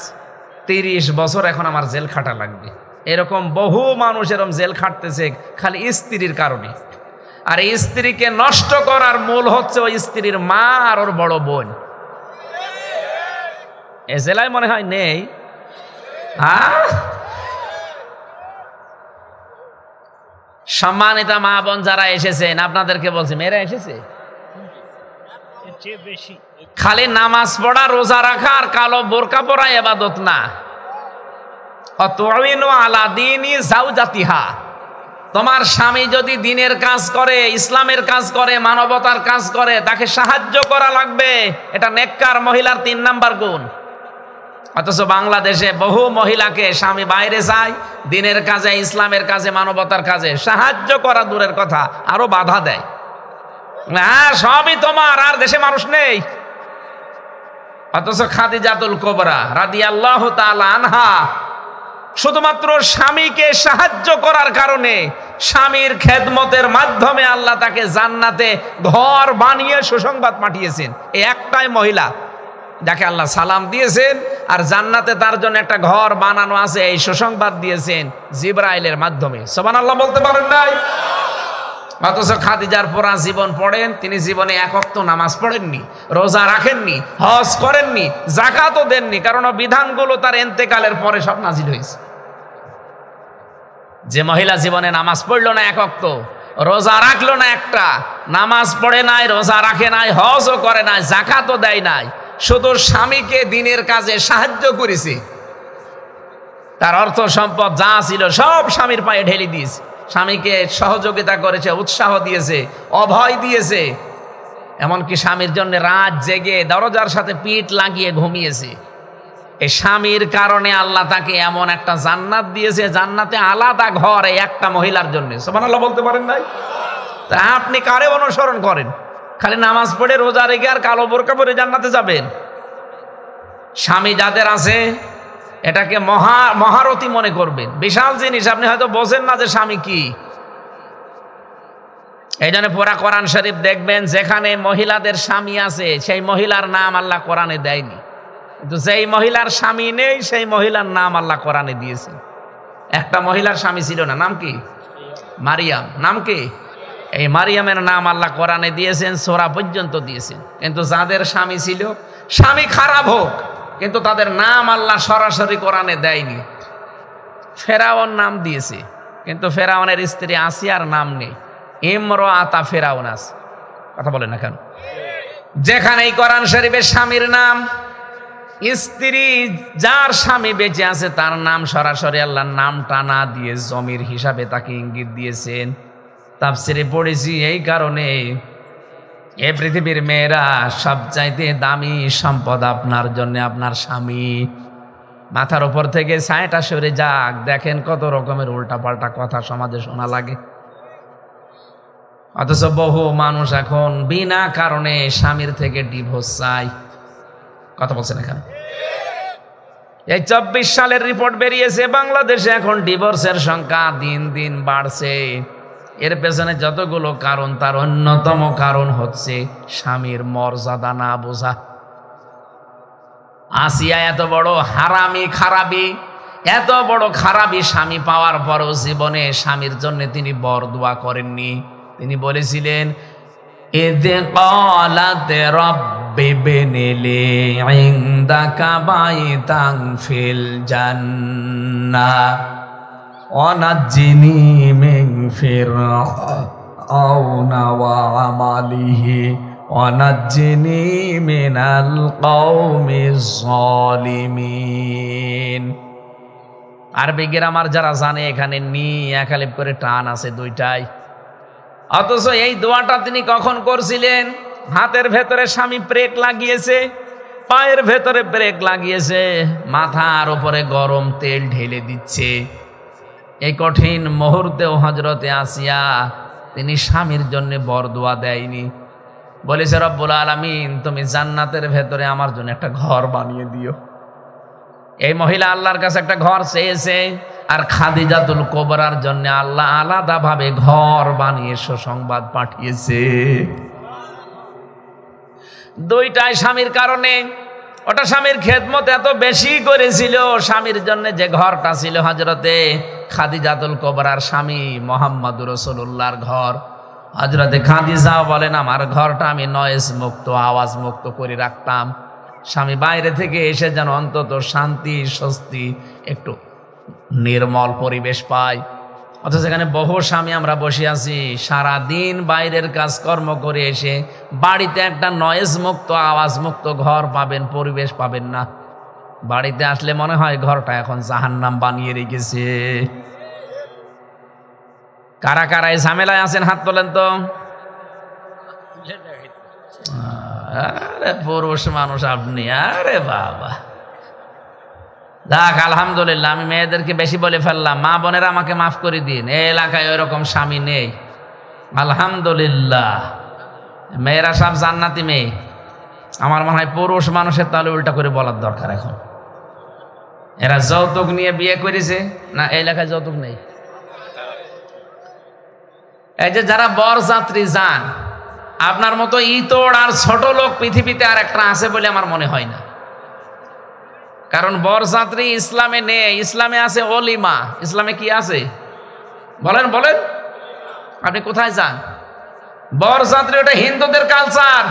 30 বছর, এখন আমার জেল খাটা লাগবে। এরকম বহু মানুষ এরকম জেল খাটতেছে খালি স্ত্রীর কারণে। আর এই স্ত্রীকে নষ্ট করার মূল হচ্ছে ওই স্ত্রীর মা আর ওর বড় বোন। এ জেলায় মনে হয় নেই। সম্মানিত মা বোন যারা এসেছেন, আপনাদেরকে বলছি, মেয়েরা এসেছে, খালি নামাজ পড়া, রোজা রাখা আর কালো বোরকা পরা ইবাদত না। অতুইনু আলা দীনি যাওজাতিহা, তোমার স্বামী যদি দ্বীনের কাজ করে, ইসলামের কাজ করে, মানবতার কাজ করে, তাকে সাহায্য করা লাগবে। এটা নেককার মহিলার 3 নাম্বার গুণ। অথচ বাংলাদেশে বহু মহিলাকে স্বামী বাইরে যায়, দ্বীনের কাজে, ইসলামের কাজে, মানবতার কাজে সাহায্য করা দূরের কথা, আরো বাধা দেয়। হ্যাঁ, সবই তোমার, আর দেশে মানুষ নেই। অথচ খাদিজাতুল কুবরা রাদিয়াল্লাহু তাআলা আনহা শুধুমাত্র স্বামীকে সাহায্য করার কারণে, স্বামীর খেদমতের মাধ্যমে আল্লাহ তাকে জান্নাতে ঘর বানিয়ে সুসংবাদ পাঠিয়েছেন। এই একটাই মহিলা যাকে আল্লাহ সালাম দিয়েছেন, আর জান্নাতে তার জন্য একটা ঘর বানানো আছে, এই সুসংবাদ দিয়েছেন জিবরাইলের মাধ্যমে। সুবহানাল্লাহ বলতে পারেন নাই? অথচ খাদিজার পুরা জীবন পড়েন, তিনি জীবনে 1 ওয়াক্ত নামাজ পড়েননি, রোজা রাখেননি, হজ করেননি, যাকাতও দেননি, কারণ বিধানগুলো তার ইন্তেকালের পরে সব নাজিল হয়েছে। যে মহিলা জীবনে নামাজ পড়লো না 1 ওয়াক্ত, রোজা রাখলো না একটা, নামাজ পড়ে নাই, রোজা রাখে নাই, হজও করে নাই, যাকাতও দেয় নাই, শুধু স্বামীকে দ্বীনের কাজে সাহায্য করেছে, তার অর্থ সম্পদ যা ছিল সব স্বামীর পায়ে ঢেলে দিয়েছে, স্বামীকে সহযোগিতা করেছে, উৎসাহ দিয়েছে, অভয় দিয়েছে, এমনকি স্বামীর জন্য রাত জেগে দরজার সাথে পিঠ লাগিয়ে ঘুমিয়েছে। এই স্বামীর কারণে আল্লাহ তাকে এমন একটা জান্নাত দিয়েছে, জান্নাতে আলাদা ঘর এই একটা মহিলার জন্য। সুবহানাল্লাহ বলতে পারেন নাই? তা আপনি কারে অনুসরণ করেন? খালি নামাজ পড়ে, রোজা রেখে আর কালো বোরকা পরে জান্নাতে যাবেন? স্বামী যাদের আছে এটাকে মহারথী মনে করবেন, বিশাল জিনিস। আপনি হয়তো বোঝেন না যে স্বামী কি। এই জন্য পুরা কোরআন শরীফ দেখবেন, যেখানে মহিলাদের স্বামী আছে সেই মহিলার নাম আল্লাহ কোরআনে দেয়নি, কিন্তু যেই মহিলার স্বামী নেই সেই মহিলার নাম আল্লাহ কোরআনে দিয়েছে। একটা মহিলার স্বামী ছিল না, নাম কি? মারিয়াম। নাম কি? এই মারিয়ামের নাম আল্লাহ কোরআনে দিয়েছেন, সূরা পর্যন্ত দিয়েছেন। কিন্তু যাদের স্বামী ছিল, স্বামী খারাপ হোক, কিন্তু তাদের নাম আল্লাহ সরাসরি কোরআনে দেয়নি। ফেরাউন নাম দিয়েছে, কিন্তু ফেরাউনের স্ত্রী আসিয়ার নাম নেই, ইমরাআতা ফেরাউন আছে। কথা বলেন না কেন? যেখানেই কোরআন শরীফের স্বামীর নাম, স্ত্রী যার স্বামী বেঁচে আছে তার নাম সরাসরি আল্লাহর নামটা না দিয়ে জমির হিসাবে তাকে ইঙ্গিত দিয়েছেন। তাফসিরে পড়েছি এই কারণে, এ পৃথিবীর মেয়েরা সবচাইতে দামি সম্পদ আপনার জন্য আপনার স্বামী। মাথার উপর থেকে ছায়াটা সরে যাক, দেখেন কত রকমের উল্টাপাল্টা কথা সমাজে শোনা লাগে। অথচ বহু মানুষ এখন বিনা কারণে স্বামীর থেকে ডিভোর্স চায়। কথা বলছেন এখানে? এই 24 সালের রিপোর্ট বেরিয়েছে, বাংলাদেশে এখন ডিভোর্সের সংখ্যা দিন দিন বাড়ছে। এর পেছনে যতগুলো কারণ, তার অন্যতম কারণ হচ্ছে স্বামীর মর্যাদা না বোঝা। আসিয়া এত বড় হারামি খারাপি, এত বড় খারাপি স্বামী পাওয়ার পরও জীবনে স্বামীর জন্য তিনি বরদোয়া করেননি। তিনি বলেছিলেন, ইযে ক্বালাত রাব্বি বিনিলি ইনদাকা বাইতান ফিল জান্নাহ ওয়ানাজ্জিনি মিন ফিরআউনা ওয়া আমালিহি ওয়ানাজ্জিনি মিনাল কওমিজ যালিমিন। আরবি গ্রামার যারা জানে, এখানে নি এক আলিফ করে টান আছে দুইটাই। অথচ এই দোয়াটা তিনি কখন করছিলেন? হাতের ভেতরে স্বামী ব্রেক লাগিয়েছে, পায়ের ভেতরে ব্রেক লাগিয়েছে, মাথার উপরে গরম তেল ঢেলে দিচ্ছে। এই কঠিন মুহূর্তেও হযরতে আসিয়া তিনি স্বামীর জন্য বরদোয়া দেয়নি। বলেছে, রব্বুল আলামিন তুমি জান্নাতের ভেতরে আমার জন্য একটা ঘর বানিয়ে দিও। এই মহিলা আল্লাহর কাছে একটা ঘর চেয়েছে, আর খাদিজাতুল কুবরার জন্য আল্লাহ আলাদাভাবে ঘর বানিয়ে সুসংবাদ পাঠিয়েছে। দুইটাই স্বামীর কারণে। ওটা স্বামীর খেদমত এত বেশি করেছিল, স্বামীর জন্য যে ঘরটা ছিল হযরতে খাদিজাতুল কুবরার স্বামী মুহাম্মদুর রাসূলুল্লাহর ঘর। হযরতে খাদিজা বলেন, আমার ঘরটা আমি নয়েজ মুক্ত, আওয়াজ মুক্ত করে রাখতাম, স্বামী বাইরে থেকে এসে যেন অন্তত শান্তি স্বস্তি একটু নির্মল পরিবেশ পায়। অথচ এখানে বহু স্বামী আমরা বসে আছি, সারাদিন বাইরের কাজকর্ম করে এসে বাড়িতে একটা নয়েজ মুক্ত, আওয়াজ মুক্ত ঘর পাবেন, পরিবেশ পাবেন না। বাড়িতে আসলে মনে হয় ঘরটা এখন জাহান্নাম বানিয়ে রেখেছে। কারা কারা এই ঝামেলায় আছেন হাত তোলেন তো। আরে পুরুষ মানুষ আপনি, আরে বাবা দেখ, আলহামদুলিল্লাহ। আমি মেয়েদেরকে বেশি বলে ফেললাম, মা বোনেরা আমাকে মাফ করে দিন, এই এলাকায় ওইরকম স্বামী নেই আলহামদুলিল্লাহ। মেয়েরা সব জান্নাতি মেয়ে। আমার মনে হয় পুরুষ মানুষের তাহলে উল্টা করে বলার দরকার। এখন এরা যৌতুক নিয়ে বিয়ে করেছে না, এই এলাকায় যৌতুক নেই। এই যে যারা বরযাত্রী যান, আপনার মতো ইতর আর ছোট লোক পৃথিবীতে আর একটা আছে বলে আমার মনে হয় না। কারণ বরযাত্রী ইসলামে নেই। ইসলামে আছে অলিমা। ইসলামে কি আছে বলেন বলেন, আপনি কোথায় যান? বরযাত্রী ওটা হিন্দুদের কালচার।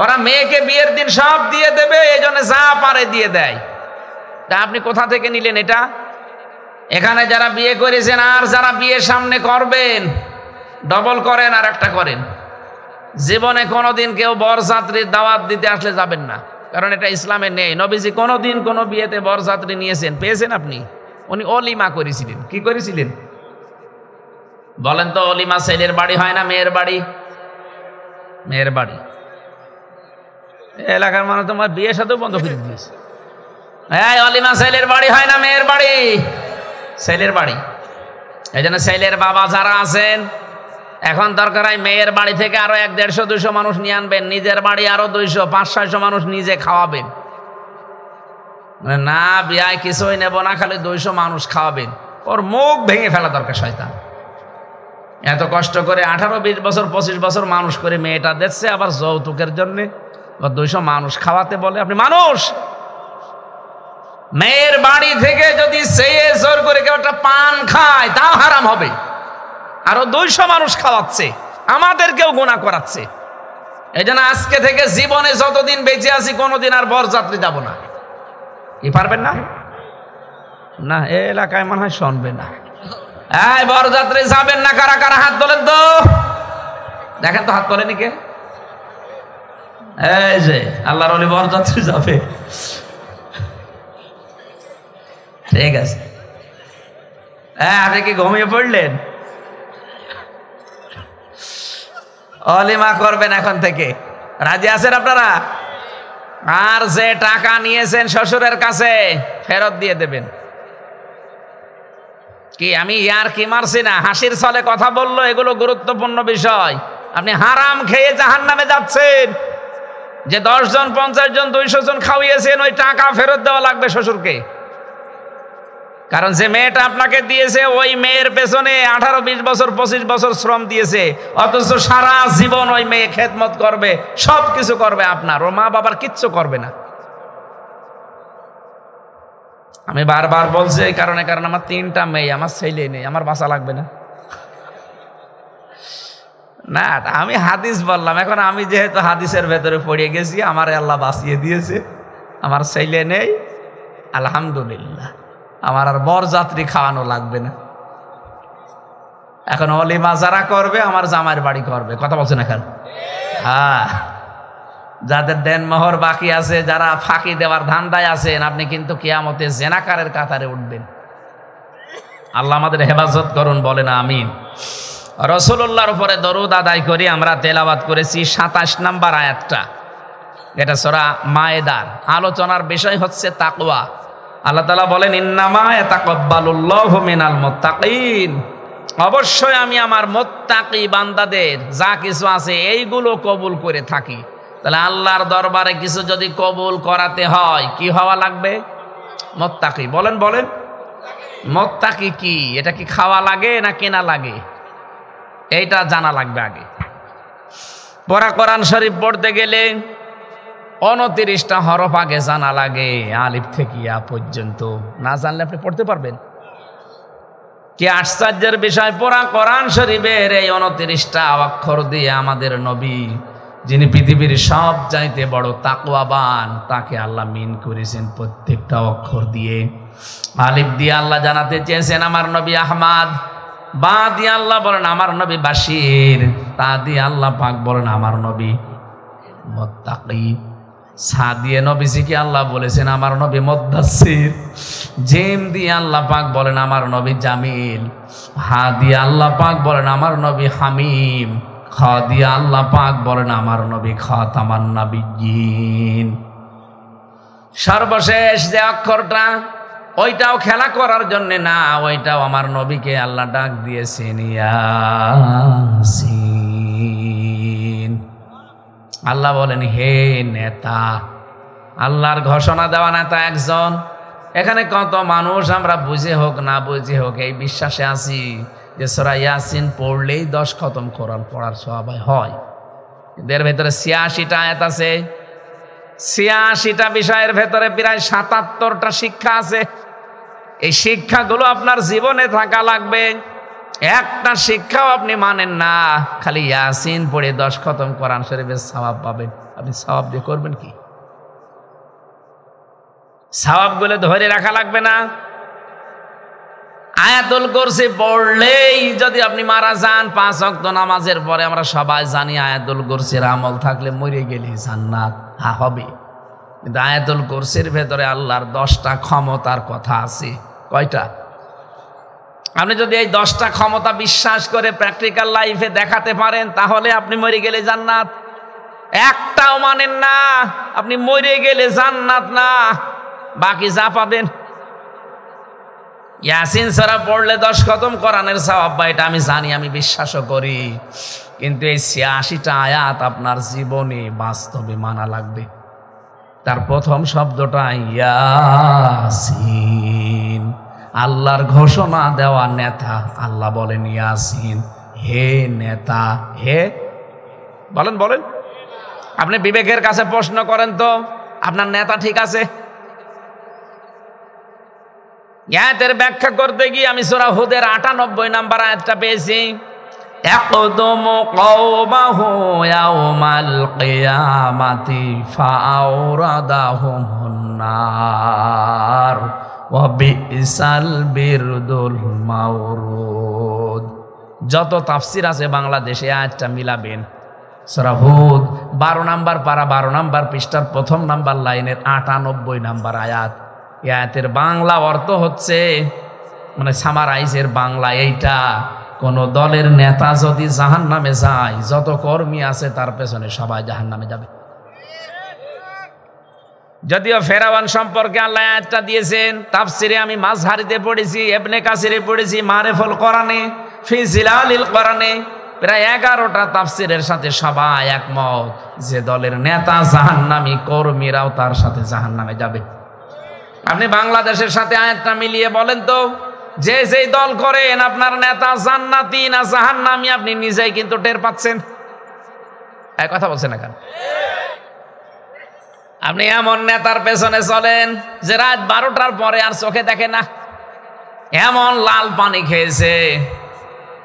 ওরা মেয়েকে বিয়ের দিন সব দিয়ে দেবে, এই জন্য যা পারে দিয়ে দেয়। তা আপনি কোথা থেকে নিলেন এটা? এখানে যারা বিয়ে করেছেন আর যারা বিয়ে সামনে করবেন, ডবল করেন আর একটা করেন। জীবনে কোনোদিন কেউ বরযাত্রীর দাওয়াত দিতে আসলে যাবেন না, কারণ এটা ইসলামে নেই। নবীজি কোনোদিন কোনো বিয়েতে বরযাত্রী নিয়েছেন, পেয়েছেন আপনি? উনি অলিমা করেছিলেন। কি করেছিলেন বলেন তো? অলিমা ছেলের বাড়ি হয় না মেয়ের বাড়ি? মেয়ের বাড়ি। এলাকার মানুষ তোমার বিয়ের সাথেও বন্ধ করে দিয়েছে। হ্যাঁ, অলিমা ছেলের বাড়ি হয় না মেয়ের বাড়ি? ছেলের বাড়ি। এই জন্য ছেলের বাবা যারা আছেন, এখন দরকার হয় মেয়ের বাড়ি থেকে আরো 100-150-200 মানুষ নিয়ে আনবেন, নিজের বাড়ি আরো 200-500-600 মানুষ নিজে খাওয়াবেন। না, বিয়ায় কিছুই নেব না, খালি 200 মানুষ খাওয়াবেন। ওর মুখ ভেঙে ফেলা দরকার শয়তান। এত কষ্ট করে 18-20 বছর 25 বছর মানুষ করে মেয়েটা দেখছে, আবার যৌতুকের জন্য 200 মানুষ খাওয়াতে বলে। আপনি মানুষ? মেয়ের বাড়ি থেকে যদি চেয়ে জোর করে কেউ একটা পান খায় তাও হারাম হবে, আরো 200 মানুষ খাওয়াচ্ছে, আমাদেরকেও গুনাহ করাচ্ছে। এই জন্য আজকে থেকে জীবনে যতদিন বেঁচে আছি কোনোদিন আর বরযাত্রী যাব না। কি পারবেন না? না, এই এলাকায় মনে হয় শুনবে না। এই বরযাত্রী যাবেন না কারা কারা হাত তোলেন তো, দেখেন তো হাত তোলেনি কে? এই যে আল্লাহর ওলি বরযাত্রী যাবে, ঠিক আছে। হ্যাঁ, আপনি কি ঘুমিয়ে পড়লেন? অলিমা করবেন এখন থেকে, রাজি আছেন আপনারা? আর যে টাকা নিয়েছেন শ্বশুরের কাছে ফেরত দিয়ে দেবেন। কি আমি ইয়ার কি মারছি না, হাসির ছলে কথা বললো, এগুলো গুরুত্বপূর্ণ বিষয়। আপনি হারাম খেয়ে জাহান্নামে যাচ্ছেন। যে 10 জন 50 জন 200 জন খাওয়িয়েছেন, ওই টাকা ফেরত দেওয়া লাগবে শ্বশুরকে। কারণ যে মেয়েটা আপনাকে দিয়েছে, ওই মেয়ের পেছনে 18-20 বছর 25 বছর শ্রম দিয়েছে, অথচ সারা জীবন ওই মেয়ে খেদমত করবে, সব কিছু করবে আপনার, ওর মা বাবার কিচ্ছু করবে না। আমি বারবার বলছি এই কারণে, কারণ আমার 3টা মেয়ে, আমার ছেলে নেই, আমার বাঁচা লাগবে না। না, আমি হাদিস বললাম। এখন আমি যেহেতু হাদিসের ভেতরে পড়ে গেছি, আমার আল্লাহ বাঁচিয়ে দিয়েছে, আমার ছেলে নেই, আলহামদুলিল্লাহ। আমার আর বরযাত্রী খাওয়ানো লাগবে না। এখন অলিমা যারা করবে আমার জামাইয়ের বাড়ি করবে। কথা বলছেন এখন? হ্যাঁ, যাদের দেনমোহর বাকি আছে, যারা ফাঁকি দেওয়ার ধান্দায় আছেন, আপনি কিন্তু কিয়ামতে জেনাকারের কাতারে উঠবেন। আল্লাহ আমাদের হেফাজত করুন, বলেন আমিন। রাসূলুল্লাহর উপরে দরুদ আদায় করি। আমরা তেলাওয়াত করেছি 27 নম্বর আয়াতটা, এটা সূরা মায়েদার। আলোচনার বিষয় হচ্ছে তাকওয়া। আল্লাহ তাআলা বলেন, ইন্নামা ইয়াতাকাব্বালুল্লাহু মিনাল মুত্তাকিন, অবশ্যই আমি আমার মুত্তাকি বান্দাদের যা কিছু আছে এইগুলো কবুল করে থাকি। তাহলে আল্লাহর দরবারে কিছু যদি কবুল করাতে হয়, কি হওয়া লাগবে? মুত্তাকি। বলেন বলেন, মুত্তাকি কি? এটা কি খাওয়া লাগে না কেনা লাগে? এইটা জানা লাগবে আগে। পড়া কোরআন শরীফ পড়তে গেলে 29টা হরফ আগে জানা লাগে, আলিফ থেকে ইয়া পর্যন্ত। না জানলে আপনি পড়তে পারবেন? কি আশ্চর্যের বিষয়, পড়া কোরআন শরীফের এই 29টা অক্ষর দিয়ে আমাদের নবী, যিনি পৃথিবীর সব চাইতে বড় তাকওয়াবান, তাকে আল্লাহ মিন করেছেন প্রত্যেকটা অক্ষর দিয়ে। আলিফ দিয়ে আল্লাহ জানাতে চেয়েছেন আমার নবী আহমদ, বা দিয়ে আল্লাহ বলেন আমার নবী বাশির, তা দিয়ে আল্লাহ পাক বলেন আমার নবী মুত্তাকি, সা দিয়ে নবীজিকে আল্লাহ বলেছেন আমার নবী মুদ্দাসসির, জিম দিয়ে আল্লাহ পাক বলেন আমার নবী জামিল, হা দিয়ে আল্লাহ পাক বলেন আমার নবী হামিম, খ দিয়ে আল্লাহ পাক বলেন আমার নবী খাতামান নাবিয়্যিন। সর্বশেষ যে অক্ষরটা, ওইটাও খেলা করার জন্য না, ওইটাও আমার নবীকে আল্লাহ ডাক দিয়েছেন ইয়াসিন। আল্লাহ বলেন হে নেতা, আল্লাহর ঘোষণা দেওয়া নেতা একজন। এখানে কত মানুষ আমরা বুঝে হোক না বুঝে হোক এই বিশ্বাসে আছি যে সূরা ইয়াসিন পড়লেই 10 খতম কোরআন পড়ার সওয়াব হয়। এর ভেতরে 86টা আয়াত আছে, 86টা বিষয়ের ভেতরে প্রায় 77টা শিক্ষা আছে। এই শিক্ষাগুলো আপনার জীবনে থাকা লাগবে। একটা শিক্ষাও আপনি মানেন না, খালি ইয়াসিন পড়ে 10 খতম কোরআন শরীফের সওয়াব পাবেন। আপনি সওয়াব দিয়ে করবেন কি? সওয়াবগুলো ধরে রাখা লাগবে না। আয়াতুল কুরসি পড়লেই যদি আপনি মারা যান 5 ওয়াক্ত নামাজের পরে, আমরা সবাই জানি আয়াতুল কুরসির আমল থাকলে মরে গেলে জান্নাত হবে। কিন্তু আয়াতুল কুরসির ভেতরে আল্লাহর 10টা ক্ষমতার কথা আছে। কয়টা? আপনি যদি এই 10টা ক্ষমতা বিশ্বাস করে প্র্যাকটিক্যাল লাইফে দেখাতে পারেন, তাহলে আপনি মরে গেলে জান্নাত। একটাও মানেন না, আপনি মরে গেলে জান্নাত না, বাকি যা পাবেন। ইয়াসিন সূরা পড়লে 10 খতম কোরআনের সওয়াব পাই, এটা আমি জানি, আমি বিশ্বাসও করি। কিন্তু এই 86টা আয়াত আপনার জীবনে বাস্তবে মানা লাগবে। তার প্রথম শব্দটা ইয়াসিন, আল্লাহর ঘোষণা দেওয়া নেতা। আল্লাহ বলেন ইয়াসিন, হে নেতা, হে বলেন বলেন। আপনি বিবেকের কাছে প্রশ্ন করেন তো, আপনার নেতা ঠিক আছে? আয়াতের ব্যাখ্যা করতে গিয়ে আমি সূরা হুদের 98 নম্বর আয়াতটা পেয়েছি। ইয়াকদুমু কওমাহু ইয়াওমাল কিয়ামাতি ফাআওরাদাহুমুন নার ওয়া বিসাল বিরদুল মাওরুদ। যত তাফসির আছে বাংলাদেশে আয়াতটা মিলাবেন। সূরা হুদ 12 নম্বর পারা 12 নম্বর পৃষ্ঠার প্রথম নম্বর লাইনের 98 নম্বর আয়াত। এই আয়াতের বাংলা অর্থ হচ্ছে, মানে সামারাইজের বাংলা এইটা, কোন দলের নেতা যদি জাহান্নামে যায়, যত কর্মী আছে তার পেছনে সবাই জাহান্নামে যাবে। যদিও ফেরাউন সম্পর্কে আল্লাহ আয়াতটা দিয়েছেন, তাফসিরে আমি মাযহারিতে পড়েছি, ইবনে কাসিরে পড়েছি, মারিফুল কোরআনে, ফি জিলালিল কোরআনে, প্রায় 11টা তাফসিরের সাথে সবাই একমত যে দলের নেতা জাহান্নামী, কর্মীরাও তার সাথে জাহান্নামে যাবে। আপনি বাংলাদেশের সাথে আয়াতটা মিলিয়ে বলেন তো, যে যেই দল করেন আপনার নেতা জান্নাতি না জাহান্নামী, আপনি নিজেই কিন্তু টের পাচ্ছেন। এক কথা বলছেন না কেন? আপনি এমন নেতার পেছনে চলেন যে রাত 12টার পরে আর চোখে দেখে না, এমন লাল পানি খেয়েছে,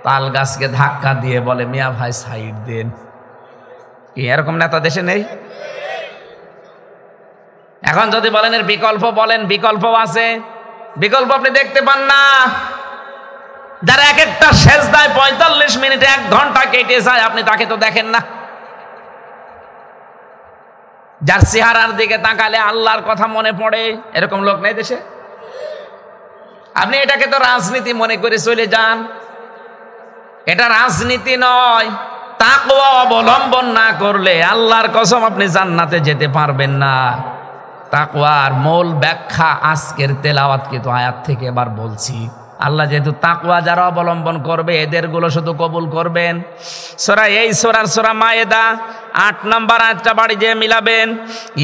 তাল গাছকে ধাক্কা দিয়ে বলে মিয়া ভাই সাইড দেন। কি এরকম নেতা দেশে নেই? এখন যদি বলেন এর বিকল্প, বলেন বিকল্প আছে। বিকল্প আপনি দেখতে পান না। যারা এক একটা সেজদায় 45 মিনিটে 1 ঘন্টা কেটে যায়, আপনি তাকে তো দেখেন না। যার চেহারার দিকে তাকালে আল্লাহর কথা মনে পড়ে, এরকম লোক নেই দেশে? আপনি এটাকে তো রাজনীতি মনে করে চলে যান। এটা রাজনীতি নয়। তাকওয়া অবলম্বন না করলে আল্লাহর কসম আপনি জান্নাতে যেতে পারবেন না। তাকওয়ার মূল ব্যাখ্যা আজকের তেলাওয়াতকৃত আয়াত থেকে এবার বলছি। আল্লাহ যেহেতু তাকওয়া যারা অবলম্বন করবে এদেরগুলো শুধু কবুল করবেন। সূরা মায়েদা 8 নম্বর আয়াতটা বাড়ি যেয়ে মিলাবেন।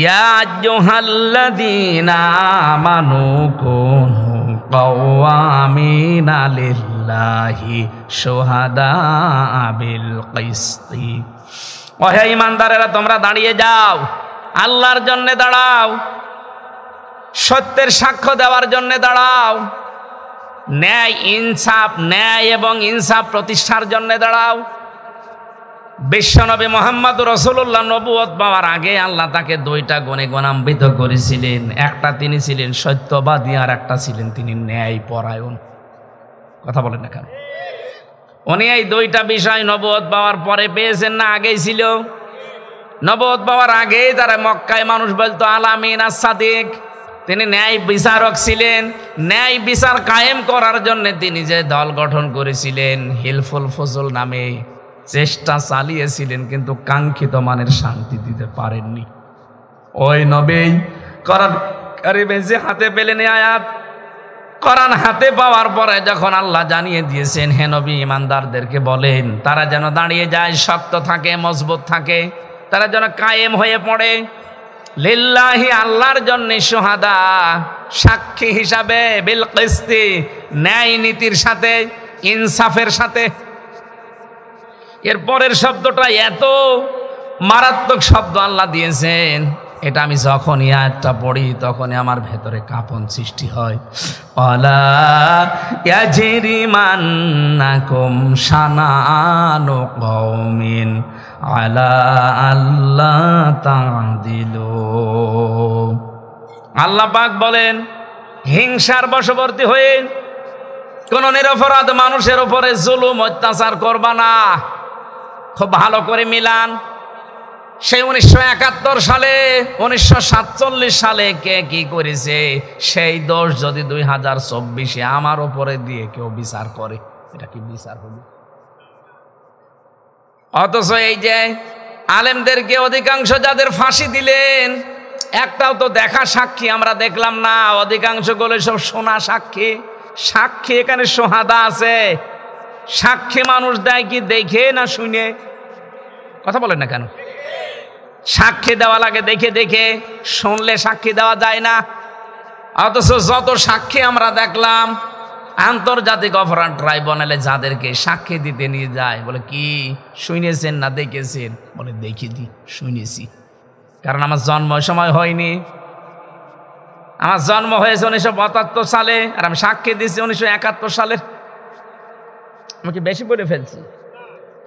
ইয়া আইয়ুহাল্লাযীনা আমানু কুনু কাওয়ামিনা লিল্লাহি শুহাদাআ বিল কিসতি। ওহে ঈমানদারেরা, তোমরা দাঁড়িয়ে যাও, আল্লাহর জন্য দাঁড়াও, সত্যের সাক্ষ্য দেওয়ার জন্য দাঁড়াও, ন্যায় এবং ইনসাফ প্রতিষ্ঠার জন্য দাঁড়াও। বিশ্বনবী মুহাম্মদ রাসূলুল্লাহ নবুয়ত পাওয়ার আগে আল্লাহ তাকে 2টা গুণে গুণান্বিত করেছিলেন। একটা তিনি ছিলেন সত্যবাদী, আর একটা ছিলেন তিনি ন্যায় পরায়ণ। কথা বলেন না কেন? উনি এই দুইটা বিষয় নবুয়ত পাওয়ার পরে পেয়েছেন না আগেই ছিল? নবুয়ত পাওয়ার আগেই তারা মক্কায় মানুষ বলতো আল-আমিন আস-সাদিক। তিনি ন্যায় বিচারক ছিলেন। ন্যায় বিচার কায়েম করার জন্য তিনি যে দল গঠন করেছিলেন হিলফুল ফজল নামে, চেষ্টা চালিয়েছিলেন, কিন্তু কাঙ্ক্ষিত মানের শান্তি দিতে পারেননি। ওই নবী কোরআন কারিমে যে হাতে পেলেন আয়াত, কোরআন হাতে পাওয়ার পরে যখন আল্লাহ জানিয়ে দিয়েছেন, হে নবী ইমানদারদেরকে বলেন তারা যেন দাঁড়িয়ে যায়, শক্ত থাকে, মজবুত থাকে, তারা যেন কায়েম হয়ে পড়ে। লিল্লাহি, আল্লাহর জন্য, শুহাদা, সাক্ষী হিসাবে, বিল কিসতি, ন্যায় নীতির সাথে, ইনসাফের সাথে। এর পরের শব্দটা এত মারাত্মক শব্দ আল্লাহ দিয়েছেন, এটা আমি যখন আয়াতটা পড়ি তখনই আমার ভেতরে কাঁপন সৃষ্টি হয়। ওয়ালা ইয়াজরিমান্নাকুম শানানু কওমিন আলা আল্লা তা'দিলু। আল্লাহ পাক বলেন, হিংসার বশবর্তী হয়ে কোন নিরপরাধ মানুষের উপরে জুলুম অত্যাচার করবা না। খুব ভালো করে মিলান, সেই 1971 সালে 1947 সালে কে কি করেছে সেই দোষ যদি 2024-এ আমার উপরে দিয়ে কেউ বিচার করে, এটা কি বিচার হবে? অথচ এই যে আলেমদেরকে অধিকাংশ যাদের ফাঁসি দিলেন, একটাও তো দেখা সাক্ষী আমরা দেখলাম না। অধিকাংশ গুলো সব শোনা সাক্ষী। সাক্ষী এখানে শুহাদা আছে। সাক্ষী মানুষ দেয় কি দেখে না শুনে? কথা বলেন না কেন? সাক্ষী দেওয়া লাগে দেখে দেখে, শুনলে সাক্ষী দেওয়া যায় না। অথচ যত সাক্ষী আমরা দেখলাম, আন্তর্জাতিক অপরাধ ট্রাইব্যুনালে যাদেরকে সাক্ষী দিতে নিয়ে যায়, বলে কি শুনেছেন না দেখেছেন? বলে দেখি দি, শুনেছি। কারণ আমার জন্ম সময় হয়নি, আমার জন্ম হয়েছে 1972 সালে, আর আমি সাক্ষী দিচ্ছি 1971 সালের। আমি কি বেশি বলে ফেলছি?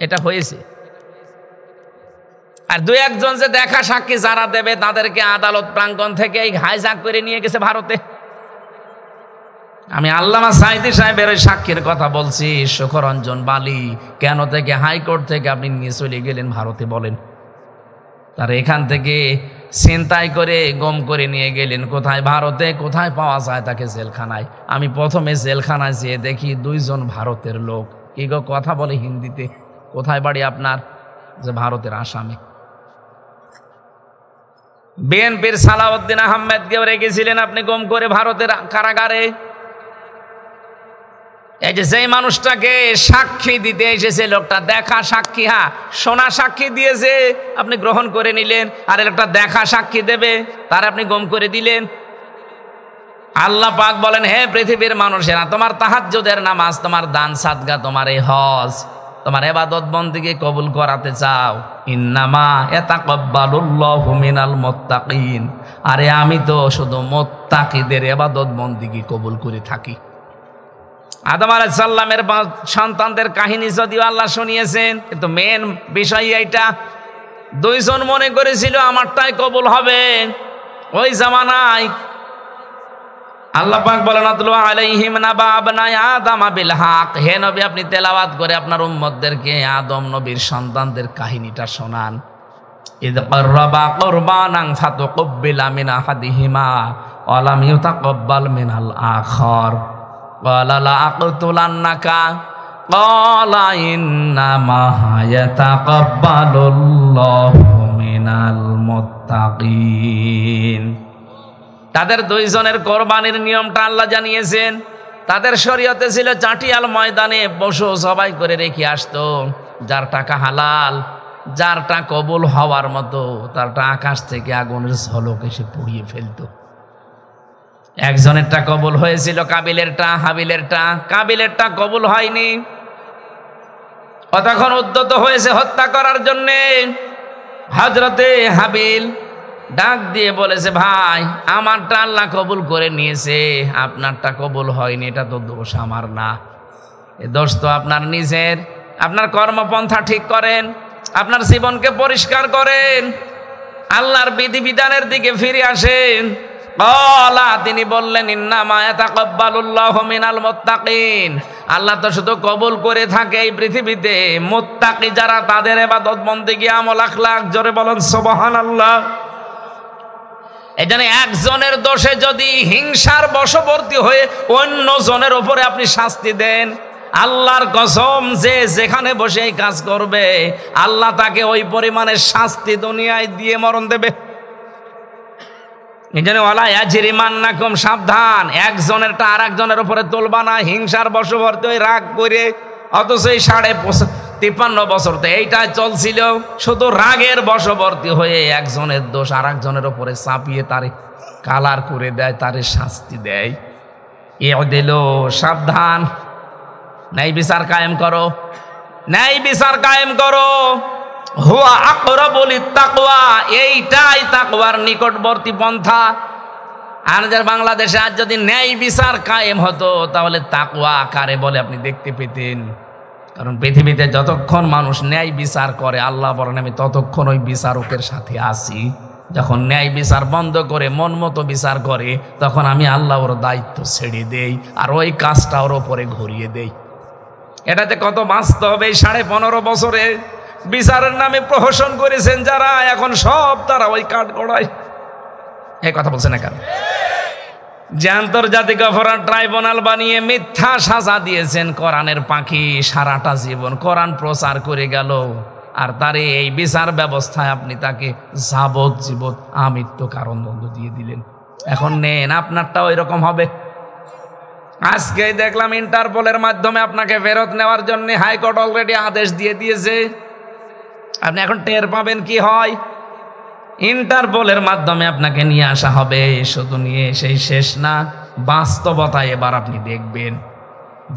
এটা হয়েছে। আর দুই একজন যে দেখা সাক্ষী যারা দেবে তাদেরকে আদালত প্রাঙ্গণ থেকে হাইজ্যাক করে নিয়ে গেছে ভারতে। আমি আল্লামা সাঈদী সাহেবের ওই সাক্ষীর কথা বলছি, সুখরঞ্জন বালি। কেন থেকে হাইকোর্ট থেকে আপনি নিয়ে চলে গেলেন ভারতে বলেন? তার এখান থেকে ছিনতাই করে গম করে নিয়ে গেলেন কোথায়? ভারতে। কোথায় পাওয়া যায় তাকে? জেলখানায়। আমি প্রথমে জেলখানায় যেয়ে দেখি দুইজন ভারতের লোক। কি গো কথা বলে হিন্দিতে। কোথায় বাড়ি আপনার? যে ভারতের আসামে। বিএনপির সালাউদ্দিন আহমেদকেও রেখেছিলেন আপনি গম করে ভারতের কারাগারে। এই যে যেই মানুষটাকে সাক্ষী দিতে এসেছে লোকটা দেখা সাক্ষী, হ্যাঁ শোনা সাক্ষী দিয়েছে, আপনি গ্রহণ করে নিলেন। আর একটা দেখা সাক্ষী দেবে, তার আপনি গম করে দিলেন। আল্লাহ পাক বলেন, হে পৃথিবীর মানুষেরা, তোমার তাহাজ্জুদের নামাজ, তোমার দান সাদগা, তোমার এই হজ, তোমার ইবাদত বন্দেগী কবুল করাতে চাও, ইন্নামা ইয়াতাকাব্বালুল্লাহু মিনাল মুত্তাকিন। আরে আমি তো শুধু মুত্তাকিদের ইবাদত বন্দেগী কবুল করে থাকি। আদম আলাইহিস সালামের সন্তানদের কাহিনী যদিও আল্লাহ শুনিয়েছেন, কিন্তু মেন বিষয় এইটা। দুইজন মনে করেছিল আমারটাই কবুল হবে ওই জামানায়। আল্লাহ পাক বলেন, আতলু আলাইহিম নাবা আবনাই আদম বিল হক। হে নবী, আপনি তেলাওয়াত করে আপনার উম্মতদেরকে আদম নবীর সন্তানদের কাহিনীটা শোনান। ইদ ক্বাররাবা কুরবানান ফাতুকব্বিলা মিন আহাদিহিমা ওয়া লাম ইউতাকাব্বাল মিনাল আখার ক্বালা লা আকতুলান্নাকা ক্বালা ইন্নামা ইয়াতাকাব্বালুল্লাহু মিনাল মুত্তাকিন। তাদের দুইজনের কোরবানির নিয়মটা আল্লাহ জানিয়েছেন। তাদের শরীয়তে ছিল চাটিয়াল ময়দানে পশু জবাই করে রেখে আসতো। যার টাকা হালাল, যারটা কবুল হওয়ার মতো, তারটা আকাশ থেকে আগুনের ঝলক এসে পুড়িয়ে ফেলতো। একজনেরটা কবুল হয়েছিল, কাবিলেরটা, হাবিলেরটা। কাবিলেরটা কবুল হয়নি। ও তখন উদ্যত হয়েছে হত্যা করার জন্যে। হযরতে হাবিল ডাক দিয়ে বলেছে, ভাই আমারটা আল্লাহ কবুল করে নিয়েছে, আপনারটা কবুল হয়নি, এটা তো দোষ আমার না, এ দোষ তো আপনার নিজের। আপনার কর্মপন্থা ঠিক করেন, আপনার জীবনকে পরিষ্কার করেন, আল্লাহর বিধিবিধানের দিকে ফিরে আসেন। তিনি বললেন, ইন্নামা ইয়াতাকাব্বালুল্লাহু মিনাল মুত্তাকিন। আল্লাহ তো শুধু কবুল করে থাকে এই পৃথিবীতে মুত্তাকি যারা, তাদের ইবাদত বন্দেগী আমল আখলাক। জোরে বলেন সুবহানাল্লাহ। এজন্য একজনের দোষে যদি হিংসার বশবর্তী হয়ে অন্য জনের উপরে আপনি শাস্তি দেন, আল্লাহর কসম, যে যেখানে বসে এই কাজ করবে আল্লাহ তাকে ওই পরিমাণের শাস্তি দুনিয়ায় দিয়ে মরণ দেবে। এই জন্য ওয়ালা ইয়াজরিমান্নাকুম, সাবধান, একজনেরটা আর একজনের উপরে তুলবা না হিংসার বশবর্তী হয়ে রাগ করে। অথচ এই 53 বছর তো এইটাই চলছিল, শুধু রাগের বশবর্তী হয়ে একজনের দোষ আর একজনের উপরে চাপিয়ে তারে কালার করে দেয়, তারে শাস্তি দেয়। এ দিল, সাবধান, ন্যায় বিচার কায়েম করো, ন্যায় বিচার কায়েম করো। হুয়া আকরাবু লিত্তাকওয়া, এইটাই তাকওয়ার নিকটবর্তী পন্থা। আমাদের বাংলাদেশে আজ যদি ন্যায় বিচার কায়েম হতো তাহলে তাকওয়া কারে বলে আপনি দেখতে পেতেন। কারণ পৃথিবীতে যতক্ষণ মানুষ ন্যায় বিচার করে, আল্লাহ বলেন আমি ততক্ষণ ওই বিচারকের সাথে আছি। যখন ন্যায় বিচার বন্ধ করে মন মতো বিচার করে, তখন আমি আল্লাহ ওর দায়িত্ব ছেড়ে দেই আর ওই কাজটা ওর ওপরে ঘুরিয়ে দেই। এটাতে কত বাস্তব। এই 15.5 বছরে বিচারের নামে প্রহসন করেছেন যারা, এখন সব তারা ওই কাঠ গড়ায়। এই কথা বলছে না কেন? যে আন্তর্জাতিক অপরাধ ট্রাইব্যুনাল বানিয়ে মিথ্যা সাজা দিয়েছেন কোরআনের পাখি, সারাটা জীবন কোরআন প্রচার করে গেল, আর তারে এই বিচার ব্যবস্থায় আপনি তাকে যাবজ্জীবন আমৃত্যু কারাদণ্ড দিয়ে দিলেন। এখন নেন, আপনারটাও এরকম হবে। আজকে দেখলাম ইন্টারপোলের মাধ্যমে আপনাকে ফেরত নেওয়ার জন্য হাইকোর্ট অলরেডি আদেশ দিয়ে দিয়েছে। আপনি এখন টের পাবেন কি হয়। ইন্টারপোলের মাধ্যমে আপনাকে নিয়ে আসা হবে। শুধু নিয়ে সেই শেষ না, বাস্তবতায় এবার আপনি দেখবেন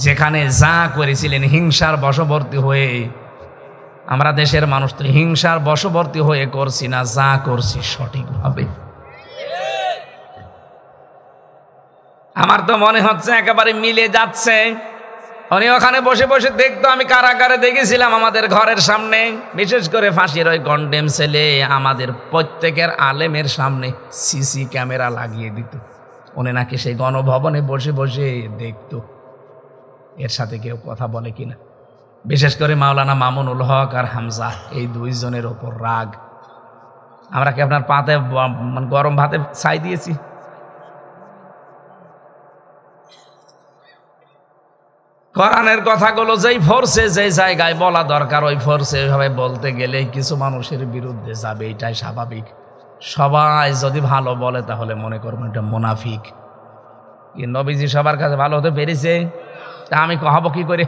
যেখানে যা করেছিলেন হিংসার বশবর্তী হয়ে। আমরা দেশের মানুষ তো হিংসার বশবর্তী হয়ে করছি না, যা করছি সঠিকভাবে। আমার তো মনে হচ্ছে একেবারে মিলে যাচ্ছে। উনি ওখানে বসে বসে দেখতো, আমি কারাগারে দেখেছিলাম আমাদের ঘরের সামনে, বিশেষ করে ফাঁসির ওই কন্ডেম সেলে আমাদের প্রত্যেকের আলেমের সামনে সিসি ক্যামেরা লাগিয়ে দিত। উনি নাকি সেই গণভবনে বসে বসে দেখতো এর সাথে কেউ কথা বলে কিনা। বিশেষ করে মাওলানা মামুনুল হক আর হামজা, এই দুইজনের ওপর রাগ। আমরা কি আপনার পাতে গরম ভাতে ছাই দিয়েছি? কোরআনের কথাগুলো যেই ফোর্সে যে জায়গায় বলা দরকার ওই ফোর্সে ভাবে বলতে গেলে কিছু মানুষের বিরুদ্ধে যাবে, এটাই স্বাভাবিক। সবাই যদি ভালো বলে তাহলে মনে করবেন এটা মুনাফিক। কি নবীজি সবার কাছে ভালো হতে পেরেছে, তা আমি কহাবো কি করে?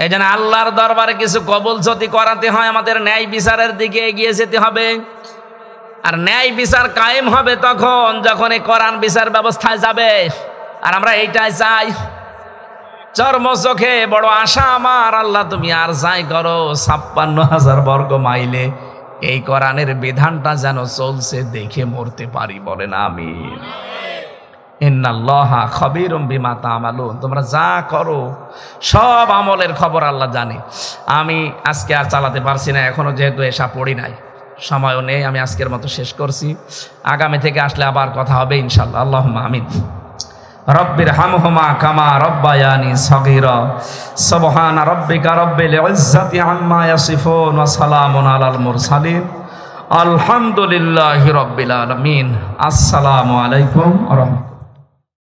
এই জন্য আল্লাহর দরবারে কিছু কবুল যদি করাতে হয় আমাদের ন্যায় বিচারের দিকে এগিয়ে যেতে হবে। আর ন্যায় বিচার কায়েম হবে তখন যখন এই কোরআন বিচার ব্যবস্থায় যাবে। আর আমরা এইটাই চাই। চর্ম চোখে বড় আশা আমার, আল্লাহ তুমি আর যাই করো 56,000 বর্গ মাইলে এই কোরআনের বিধানটা যেন চলছে দেখে মরতে পারি। বলেন আমিন। ইন্নাল্লাহা খাবীরুম বিমা তা'মালুন, তোমরা যা করো সব আমলের খবর আল্লাহ জানে। আমি আজকে আর চালাতে পারছি না, এখনো যেহেতু এসা পড়ি নাই, সময়ও নেই। আমি আজকের মতো শেষ করছি, আগামী থেকে আসলে আবার কথা হবে ইনশাআল্লাহ। আল্লাহুম্মা আমিন। রব্বির হামহুমা কামা রব্বায়ানি সগীরা। সুবহানা রাব্বিকা রব্বিল ইজ্জাতি আম্মা ইয়াসিফুন ওয়া সালামুন আলাল মুরসালিন। আলহামদুলিল্লাহি রাব্বিল আলামিন। আসসালামু আলাইকুম ওয়া রাহমাতুল্লাহ।